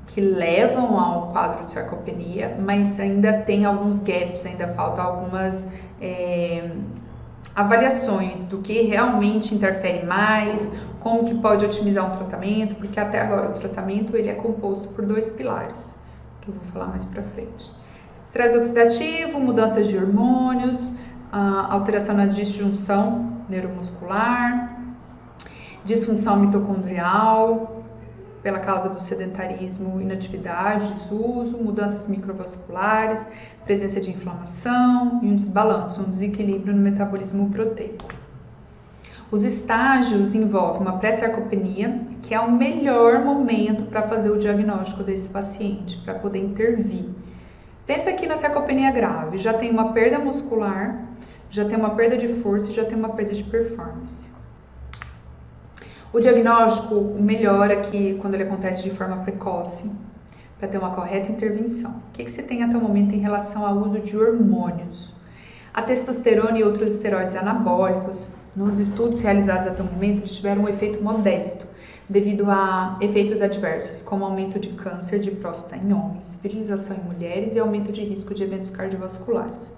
que levam ao quadro de sarcopenia, mas ainda tem alguns gaps, ainda faltam algumas avaliações do que realmente interfere mais, como que pode otimizar um tratamento, porque até agora o tratamento ele é composto por 2 pilares, que eu vou falar mais pra frente. Estresse oxidativo, mudanças de hormônios, alteração na disjunção neuromuscular, disfunção mitocondrial, pela causa do sedentarismo, inatividade, desuso, mudanças microvasculares, presença de inflamação e um desbalanço, um desequilíbrio no metabolismo proteico. Os estágios envolvem uma pré-sarcopenia, que é o melhor momento para fazer o diagnóstico desse paciente, para poder intervir. Pensa aqui na sarcopenia grave, já tem uma perda muscular, já tem uma perda de força e já tem uma perda de performance. O diagnóstico melhora aqui quando ele acontece de forma precoce, para ter uma correta intervenção. O que você tem até o momento em relação ao uso de hormônios? A testosterona e outros esteroides anabólicos, nos estudos realizados até o momento, eles tiveram um efeito modesto, devido a efeitos adversos, como aumento de câncer de próstata em homens, virilização em mulheres e aumento de risco de eventos cardiovasculares.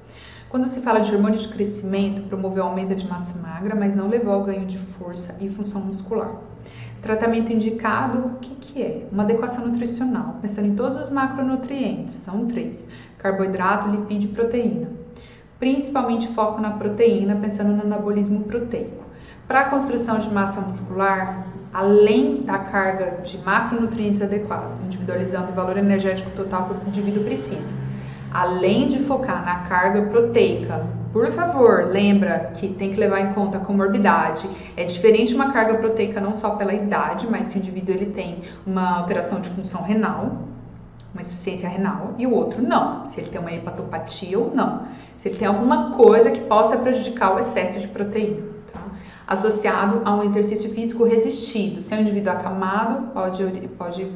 Quando se fala de hormônio de crescimento, promoveu aumento de massa magra, mas não levou ao ganho de força e função muscular. Tratamento indicado, o que é? Uma adequação nutricional, pensando em todos os macronutrientes, são 3, carboidrato, lipídio e proteína. Principalmente foco na proteína, pensando no anabolismo proteico. Para a construção de massa muscular, além da carga de macronutrientes adequada, individualizando o valor energético total que o indivíduo precisa, além de focar na carga proteica, por favor, lembra que tem que levar em conta a comorbidade. É diferente uma carga proteica não só pela idade, mas se o indivíduo ele tem uma alteração de função renal, uma insuficiência renal, e o outro não, se ele tem uma hepatopatia ou não, se ele tem alguma coisa que possa prejudicar o excesso de proteína, tá? Associado a um exercício físico resistido. Se é um indivíduo acamado, pode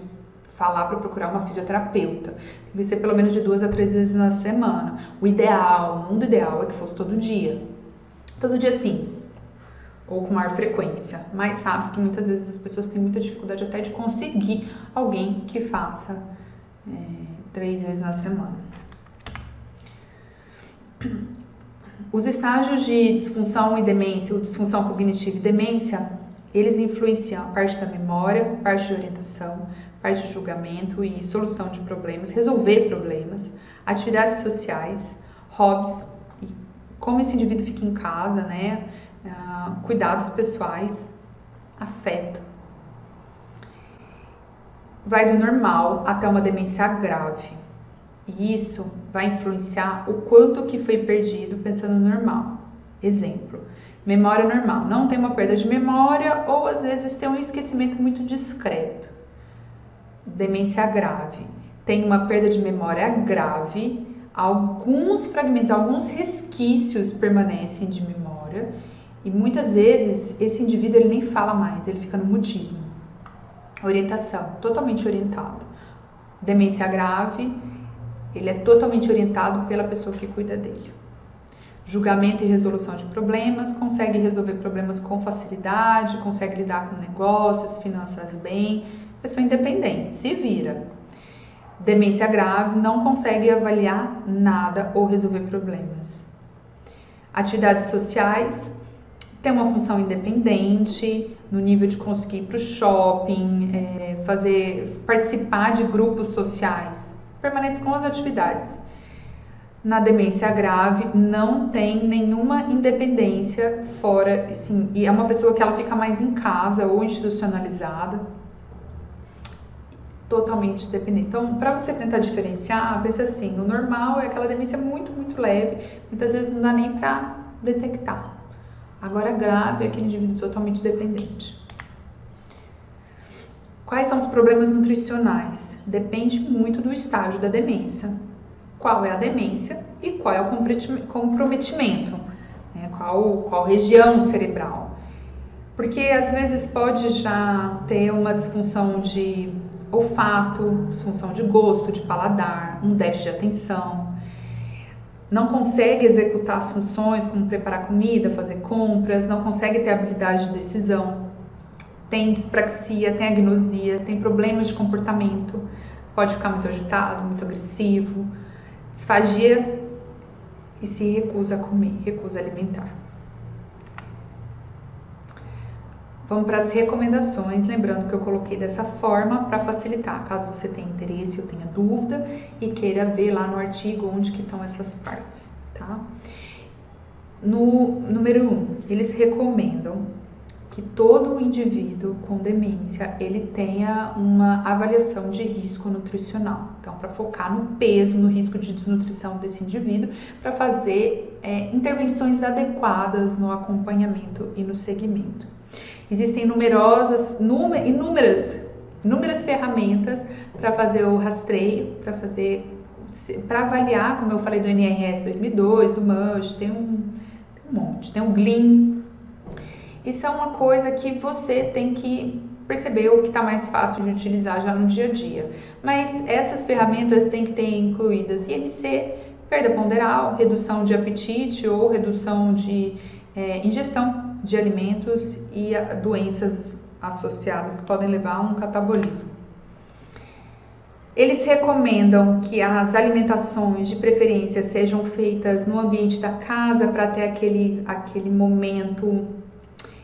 falar para procurar uma fisioterapeuta. Tem que ser pelo menos de 2 a 3 vezes na semana. O mundo ideal é que fosse todo dia. Todo dia sim, ou com maior frequência, mas sabe que muitas vezes as pessoas têm muita dificuldade até de conseguir alguém que faça 3 vezes na semana. Os estágios de disfunção e demência, ou disfunção cognitiva e demência, eles influenciam a parte da memória, parte de orientação, parte de julgamento e solução de problemas, resolver problemas, atividades sociais, hobbies, como esse indivíduo fica em casa, né? Cuidados pessoais, afeto. Vai do normal até uma demência grave. E isso vai influenciar o quanto que foi perdido pensando no normal. Exemplo, memória normal. Não tem uma perda de memória ou às vezes tem um esquecimento muito discreto. Demência grave. Tem uma perda de memória grave, alguns fragmentos, alguns resquícios permanecem de memória e muitas vezes esse indivíduo ele nem fala mais, ele fica no mutismo. Orientação, totalmente orientado. Demência grave, ele é totalmente orientado pela pessoa que cuida dele. Julgamento e resolução de problemas, consegue resolver problemas com facilidade, consegue lidar com negócios, finanças bem, pessoa independente, se vira. Demência grave, não consegue avaliar nada ou resolver problemas. Atividades sociais, tem uma função independente, no nível de conseguir ir para o shopping, participar de grupos sociais, permanece com as atividades. Na demência grave, não tem nenhuma independência fora, assim, e é uma pessoa que ela fica mais em casa ou institucionalizada, totalmente dependente. Então, para você tentar diferenciar, pensa assim, o normal é aquela demência muito, muito leve, muitas vezes não dá nem para detectar. Agora, grave é aquele indivíduo totalmente dependente. Quais são os problemas nutricionais? Depende muito do estágio da demência. Qual é a demência e qual é o comprometimento, né? Qual região cerebral. Porque às vezes pode já ter uma disfunção de olfato, disfunção de gosto, de paladar, um déficit de atenção. Não consegue executar as funções como preparar comida, fazer compras, não consegue ter habilidade de decisão. Tem dispraxia, tem agnosia, tem problemas de comportamento, pode ficar muito agitado, muito agressivo, disfagia e se recusa a comer, recusa a alimentar. Vamos para as recomendações, lembrando que eu coloquei dessa forma para facilitar, caso você tenha interesse ou tenha dúvida e queira ver lá no artigo onde que estão essas partes, tá? No número 1, eles recomendam que todo indivíduo com demência ele tenha uma avaliação de risco nutricional. Então, para focar no peso, no risco de desnutrição desse indivíduo, para fazer intervenções adequadas no acompanhamento e no segmento. Existem inúmeras ferramentas para fazer o rastreio, para avaliar, como eu falei do NRS 2002, do MUSH, tem um monte, tem o GLIM. Isso é uma coisa que você tem que perceber o que está mais fácil de utilizar já no dia a dia. Mas essas ferramentas têm que ter incluídas IMC, perda ponderal, redução de apetite ou redução de ingestão de alimentos e doenças associadas que podem levar a um catabolismo. Eles recomendam que as alimentações de preferência sejam feitas no ambiente da casa para ter aquele momento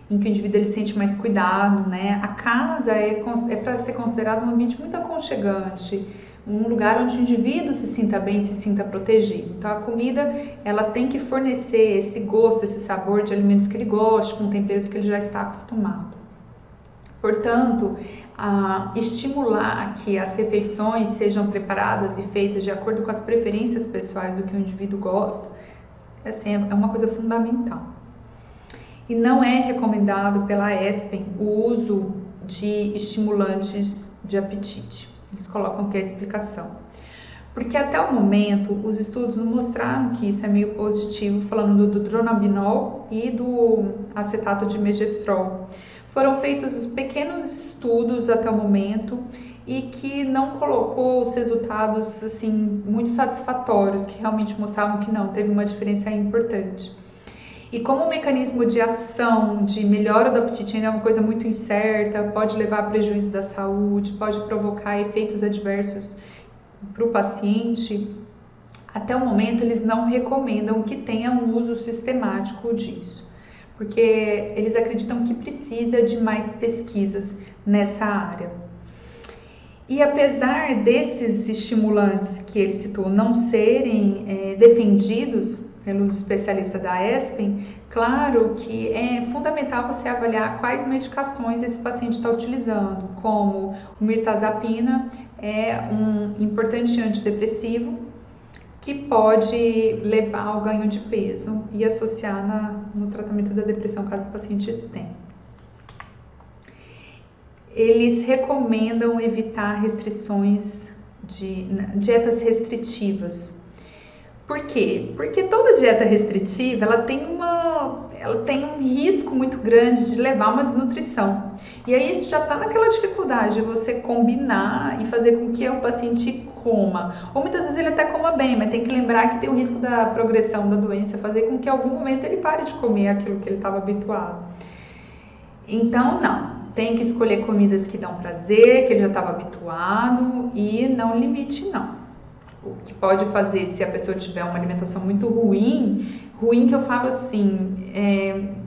em que o indivíduo ele sente mais cuidado, né? A casa é para ser considerado um ambiente muito aconchegante, um lugar onde o indivíduo se sinta bem, se sinta protegido. Então a comida ela tem que fornecer esse gosto, esse sabor de alimentos que ele gosta, com temperos que ele já está acostumado. Portanto, estimular que as refeições sejam preparadas e feitas de acordo com as preferências pessoais do que o indivíduo gosta, assim, é uma coisa fundamental. E não é recomendado pela ESPEN o uso de estimulantes de apetite. Eles colocam aqui a explicação. Porque até o momento, os estudos não mostraram que isso é meio positivo, falando do dronabinol e do acetato de megestrol. Foram feitos pequenos estudos até o momento e que não colocou os resultados assim muito satisfatórios, que realmente mostravam que não, teve uma diferença importante. E como o mecanismo de ação, de melhora do apetite ainda é uma coisa muito incerta, pode levar a prejuízo da saúde, pode provocar efeitos adversos para o paciente, até o momento eles não recomendam que tenha um uso sistemático disso, porque eles acreditam que precisa de mais pesquisas nessa área. E apesar desses estimulantes que ele citou não serem defendidos pelos especialistas da ESPEN, claro que é fundamental você avaliar quais medicações esse paciente está utilizando, como o mirtazapina é um importante antidepressivo que pode levar ao ganho de peso e associar no tratamento da depressão, caso o paciente tenha. Eles recomendam evitar restrições de dietas restritivas. Por quê? Porque toda dieta restritiva ela tem um risco muito grande de levar a uma desnutrição. E aí isso já está naquela dificuldade de você combinar e fazer com que o paciente coma. Ou muitas vezes ele até coma bem, mas tem que lembrar que tem o risco da progressão da doença, fazer com que em algum momento ele pare de comer aquilo que ele estava habituado. Então, não. Tem que escolher comidas que dão prazer, que ele já estava habituado e não limite, não. O que pode fazer se a pessoa tiver uma alimentação muito ruim que eu falo assim,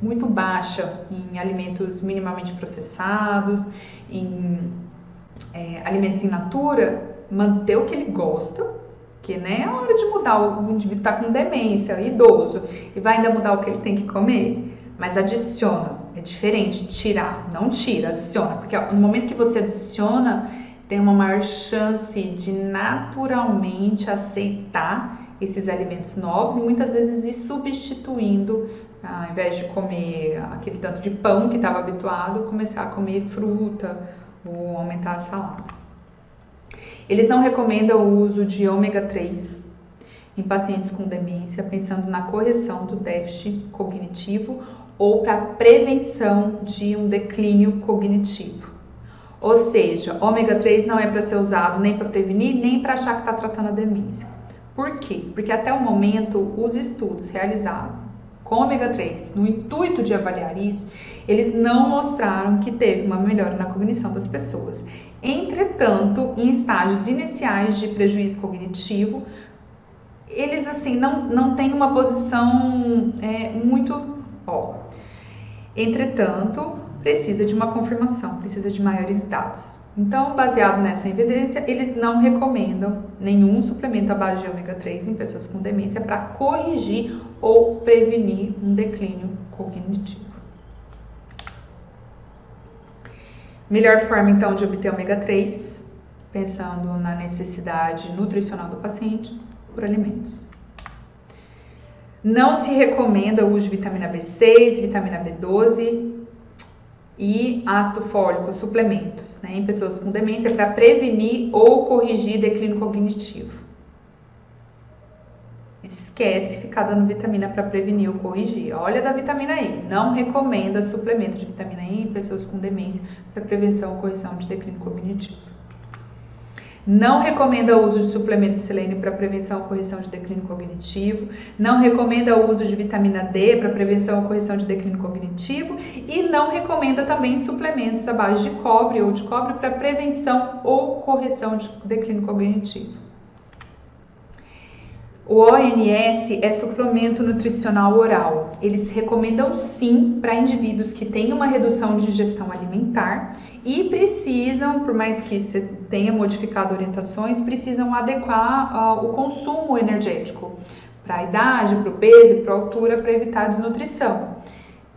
muito baixa em alimentos minimamente processados, em alimentos in natura, manter o que ele gosta, porque né, é a hora de mudar, o indivíduo está com demência, idoso, e vai ainda mudar o que ele tem que comer, mas adiciona, é diferente, tirar, não tira, adiciona, porque no momento que você adiciona, tem uma maior chance de naturalmente aceitar esses alimentos novos e muitas vezes ir substituindo, ao invés de comer aquele tanto de pão que estava habituado, começar a comer fruta ou aumentar a salada. Eles não recomendam o uso de ômega 3 em pacientes com demência, pensando na correção do déficit cognitivo ou para prevenção de um declínio cognitivo. Ou seja, ômega 3 não é para ser usado nem para prevenir, nem para achar que está tratando a demência. Por quê? Porque até o momento, os estudos realizados com ômega 3, no intuito de avaliar isso, eles não mostraram que teve uma melhora na cognição das pessoas. Entretanto, em estágios iniciais de prejuízo cognitivo, eles assim não têm uma posição muito... Entretanto, precisa de uma confirmação, precisa de maiores dados. Então, baseado nessa evidência, eles não recomendam nenhum suplemento à base de ômega 3 em pessoas com demência para corrigir ou prevenir um declínio cognitivo. Melhor forma, então, de obter ômega 3, pensando na necessidade nutricional do paciente, por alimentos. Não se recomenda o uso de vitamina B6, vitamina B12 e ácido fólico, suplementos, né, em pessoas com demência para prevenir ou corrigir declínio cognitivo. Esquece ficar dando vitamina para prevenir ou corrigir. Olha da vitamina E. Não recomenda suplemento de vitamina E em pessoas com demência para prevenção ou correção de declínio cognitivo. Não recomenda o uso de suplemento de selênio para prevenção ou correção de declínio cognitivo. Não recomenda o uso de vitamina D para prevenção ou correção de declínio cognitivo. E não recomenda também suplementos à base de cobre ou de cobre para prevenção ou correção de declínio cognitivo. O ONS é suplemento nutricional oral. Eles recomendam sim para indivíduos que têm uma redução de ingestão alimentar e precisam, por mais que se tenha modificado orientações, precisam adequar o consumo energético para a idade, para o peso e para a altura para evitar a desnutrição.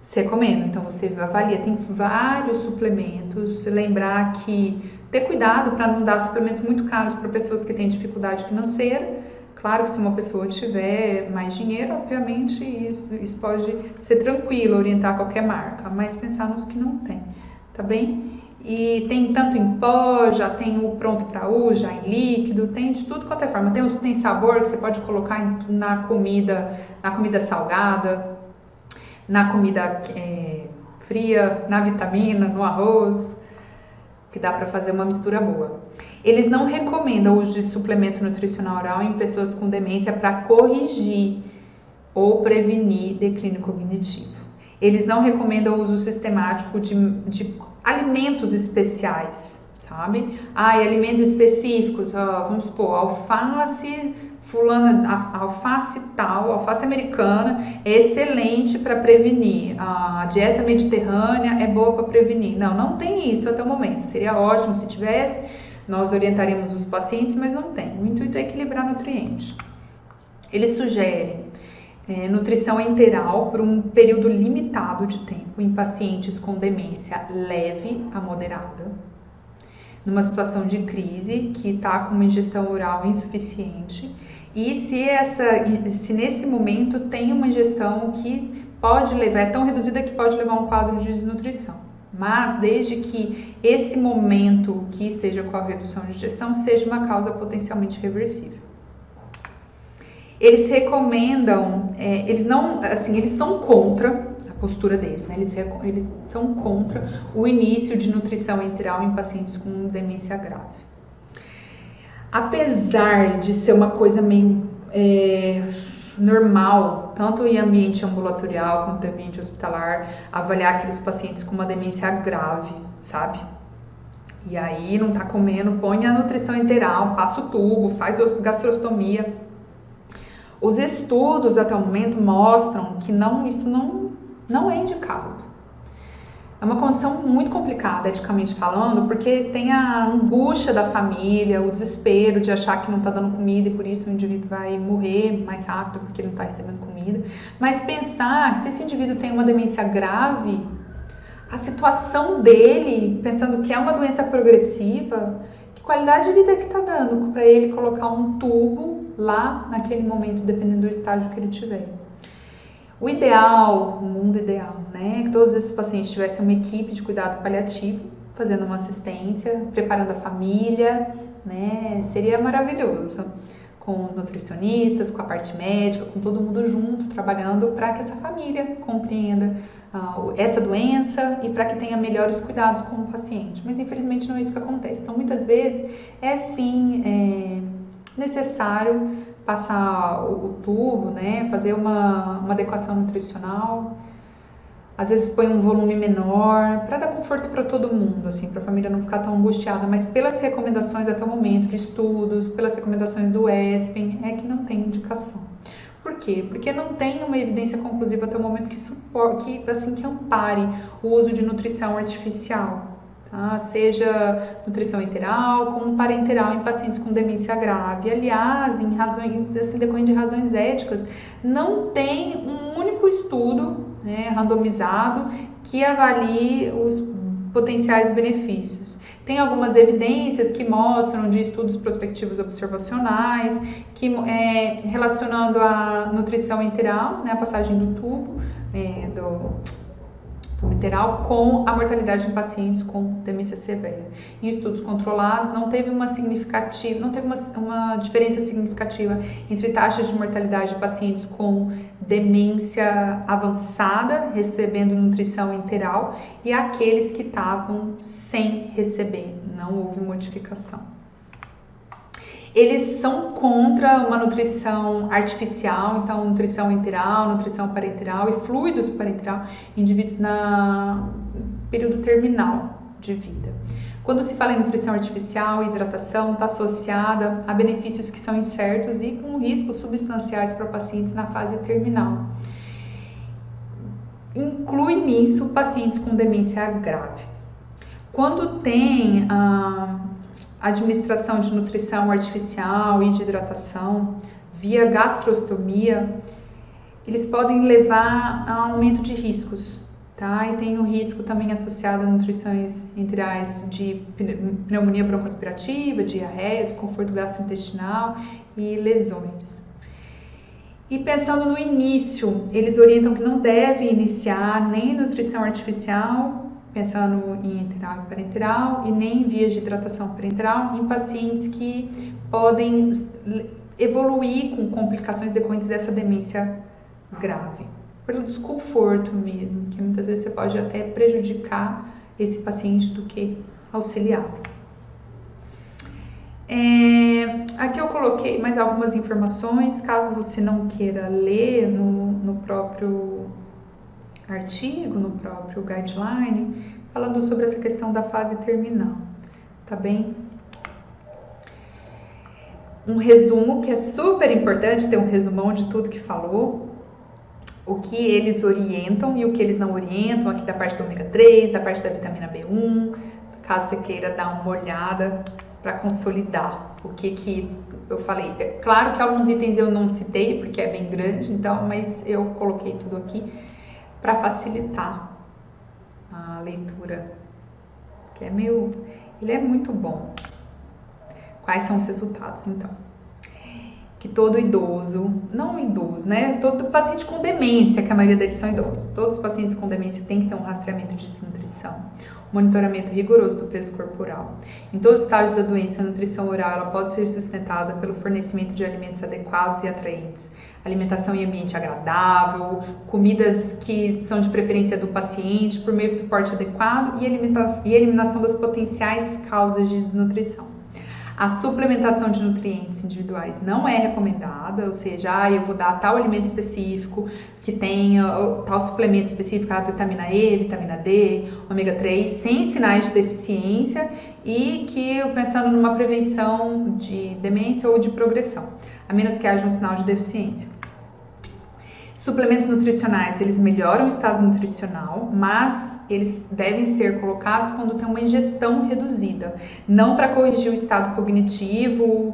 Se recomenda, então você avalia, tem vários suplementos, lembrar que ter cuidado para não dar suplementos muito caros para pessoas que têm dificuldade financeira. Claro que se uma pessoa tiver mais dinheiro, obviamente isso pode ser tranquilo, orientar qualquer marca, mas pensar nos que não tem, tá bem? E tem tanto em pó, já tem o pronto para uso, já em líquido, tem de tudo quanto é forma. Tem sabor que você pode colocar na comida salgada, na comida fria, na vitamina, no arroz, que dá para fazer uma mistura boa. Eles não recomendam o uso de suplemento nutricional oral em pessoas com demência para corrigir ou prevenir declínio cognitivo. Eles não recomendam o uso sistemático de alimentos especiais, sabe? Alimentos específicos, vamos supor, alface alface americana é excelente para prevenir, a dieta mediterrânea é boa para prevenir. Não tem isso até o momento, seria ótimo se tivesse, nós orientaríamos os pacientes, mas não tem. O intuito é equilibrar nutrientes. Eles sugerem nutrição enteral por um período limitado de tempo em pacientes com demência leve a moderada, numa situação de crise que está com uma ingestão oral insuficiente e se nesse momento tem uma ingestão que pode levar, é tão reduzida que pode levar a um quadro de desnutrição. Mas desde que esse momento que esteja com a redução de ingestão seja uma causa potencialmente reversível. Eles recomendam, eles são contra a postura deles, né? Eles são contra o início de nutrição enteral em pacientes com demência grave. Apesar de ser uma coisa meio normal, tanto em ambiente ambulatorial quanto em ambiente hospitalar, avaliar aqueles pacientes com uma demência grave, sabe? E aí não tá comendo, põe a nutrição enteral, passa o tubo, faz gastrostomia. Os estudos até o momento mostram que isso não é indicado. É uma condição muito complicada, eticamente falando, porque tem a angústia da família, o desespero de achar que não está dando comida e por isso o indivíduo vai morrer mais rápido porque ele não está recebendo comida. Mas pensar que se esse indivíduo tem uma demência grave, a situação dele, pensando que é uma doença progressiva, que qualidade de vida que está dando para ele colocar um tubo lá naquele momento, dependendo do estágio que ele tiver. O ideal, o mundo ideal, né, é que todos esses pacientes tivessem uma equipe de cuidado paliativo, fazendo uma assistência, preparando a família, né, seria maravilhoso, com os nutricionistas, com a parte médica, com todo mundo junto, trabalhando para que essa família compreenda essa doença e para que tenha melhores cuidados com o paciente. Mas infelizmente não é isso que acontece. Então muitas vezes é sim necessário passar o tubo, né, fazer uma adequação nutricional, às vezes põe um volume menor, para dar conforto para todo mundo, assim, para a família não ficar tão angustiada, mas pelas recomendações até o momento de estudos, pelas recomendações do ESPEN, é que não tem indicação. Por quê? Porque não tem uma evidência conclusiva até o momento que ampare o uso de nutrição artificial. Tá? Seja nutrição enteral como parenteral em pacientes com demência grave. Aliás, decorrente de razões éticas, não tem um único estudo, né, randomizado que avalie os potenciais benefícios. Tem algumas evidências que mostram de estudos prospectivos observacionais, que relacionando a nutrição enteral, né, a passagem do tubo do enteral com a mortalidade em pacientes com demência severa. Em estudos controlados, não teve uma diferença significativa entre taxas de mortalidade de pacientes com demência avançada, recebendo nutrição enteral, e aqueles que estavam sem receber, não houve modificação. Eles são contra uma nutrição artificial, então nutrição enteral, nutrição parenteral e fluidos parenteral em indivíduos no período terminal de vida. Quando se fala em nutrição artificial, hidratação está associada a benefícios que são incertos e com riscos substanciais para pacientes na fase terminal. Inclui nisso pacientes com demência grave. Quando tem administração de nutrição artificial e de hidratação via gastrostomia, eles podem levar a aumento de riscos, tá? E tem o risco também associado a nutrições enterais de pneumonia broncoaspirativa, diarreia, desconforto gastrointestinal e lesões. E pensando no início, eles orientam que não deve iniciar nem nutrição artificial, pensando em enteral e parenteral, e nem em vias de hidratação parenteral em pacientes que podem evoluir com complicações decorrentes dessa demência grave, pelo desconforto mesmo, que muitas vezes você pode até prejudicar esse paciente do que auxiliá-lo. Aqui eu coloquei mais algumas informações, caso você não queira ler no próprio artigo, no próprio guideline, falando sobre essa questão da fase terminal, tá bem? Um resumo que é super importante, ter um resumão de tudo que falou, o que eles orientam e o que eles não orientam, aqui da parte do ômega 3, da parte da vitamina B1, caso você queira dar uma olhada para consolidar o que eu falei. É claro que alguns itens eu não citei, porque é bem grande, então, mas eu coloquei tudo aqui para facilitar a leitura, que ele é muito bom. Quais são os resultados, então? Que todo idoso, não idoso, né? Todo paciente com demência, que a maioria deles são idosos, todos os pacientes com demência têm que ter um rastreamento de desnutrição, monitoramento rigoroso do peso corporal. Em todos os estágios da doença, a nutrição oral ela pode ser sustentada pelo fornecimento de alimentos adequados e atraentes, alimentação em ambiente agradável, comidas que são de preferência do paciente por meio de suporte adequado e eliminação das potenciais causas de desnutrição. A suplementação de nutrientes individuais não é recomendada, ou seja, eu vou dar tal alimento específico que tenha tal suplemento específico, a vitamina E, vitamina D, ômega 3, sem sinais de deficiência e que eu pensando numa prevenção de demência ou de progressão, a menos que haja um sinal de deficiência. Suplementos nutricionais, eles melhoram o estado nutricional, mas eles devem ser colocados quando tem uma ingestão reduzida, não para corrigir o estado cognitivo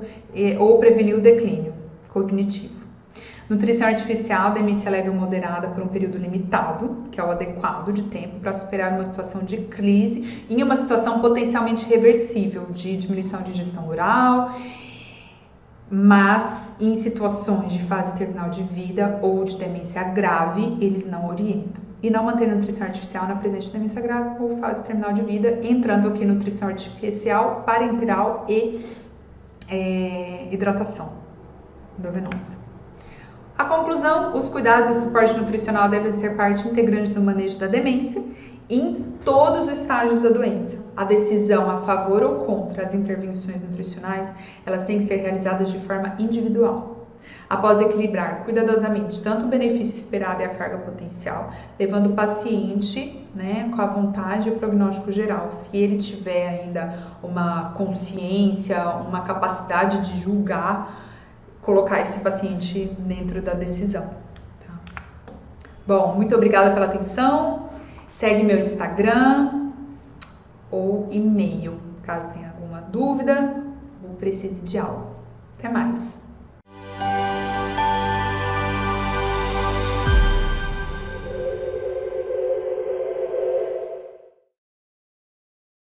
ou prevenir o declínio cognitivo. Nutrição artificial, demência leve ou moderada por um período limitado, que é o adequado de tempo para superar uma situação de crise em uma situação potencialmente reversível de diminuição de ingestão oral, mas em situações de fase terminal de vida ou de demência grave, eles não orientam. E não manter nutrição artificial na presença de demência grave ou fase terminal de vida, entrando aqui nutrição artificial, parenteral e hidratação endovenosa. A conclusão, os cuidados e suporte nutricional devem ser parte integrante do manejo da demência em todos os estágios da doença. A decisão a favor ou contra as intervenções nutricionais, elas têm que ser realizadas de forma individual. Após equilibrar cuidadosamente tanto o benefício esperado e a carga potencial, levando o paciente, com a vontade e o prognóstico geral. Se ele tiver ainda uma consciência, uma capacidade de julgar, colocar esse paciente dentro da decisão. Tá? Bom, muito obrigada pela atenção. Segue meu Instagram ou e-mail, caso tenha alguma dúvida ou precise de algo. Até mais!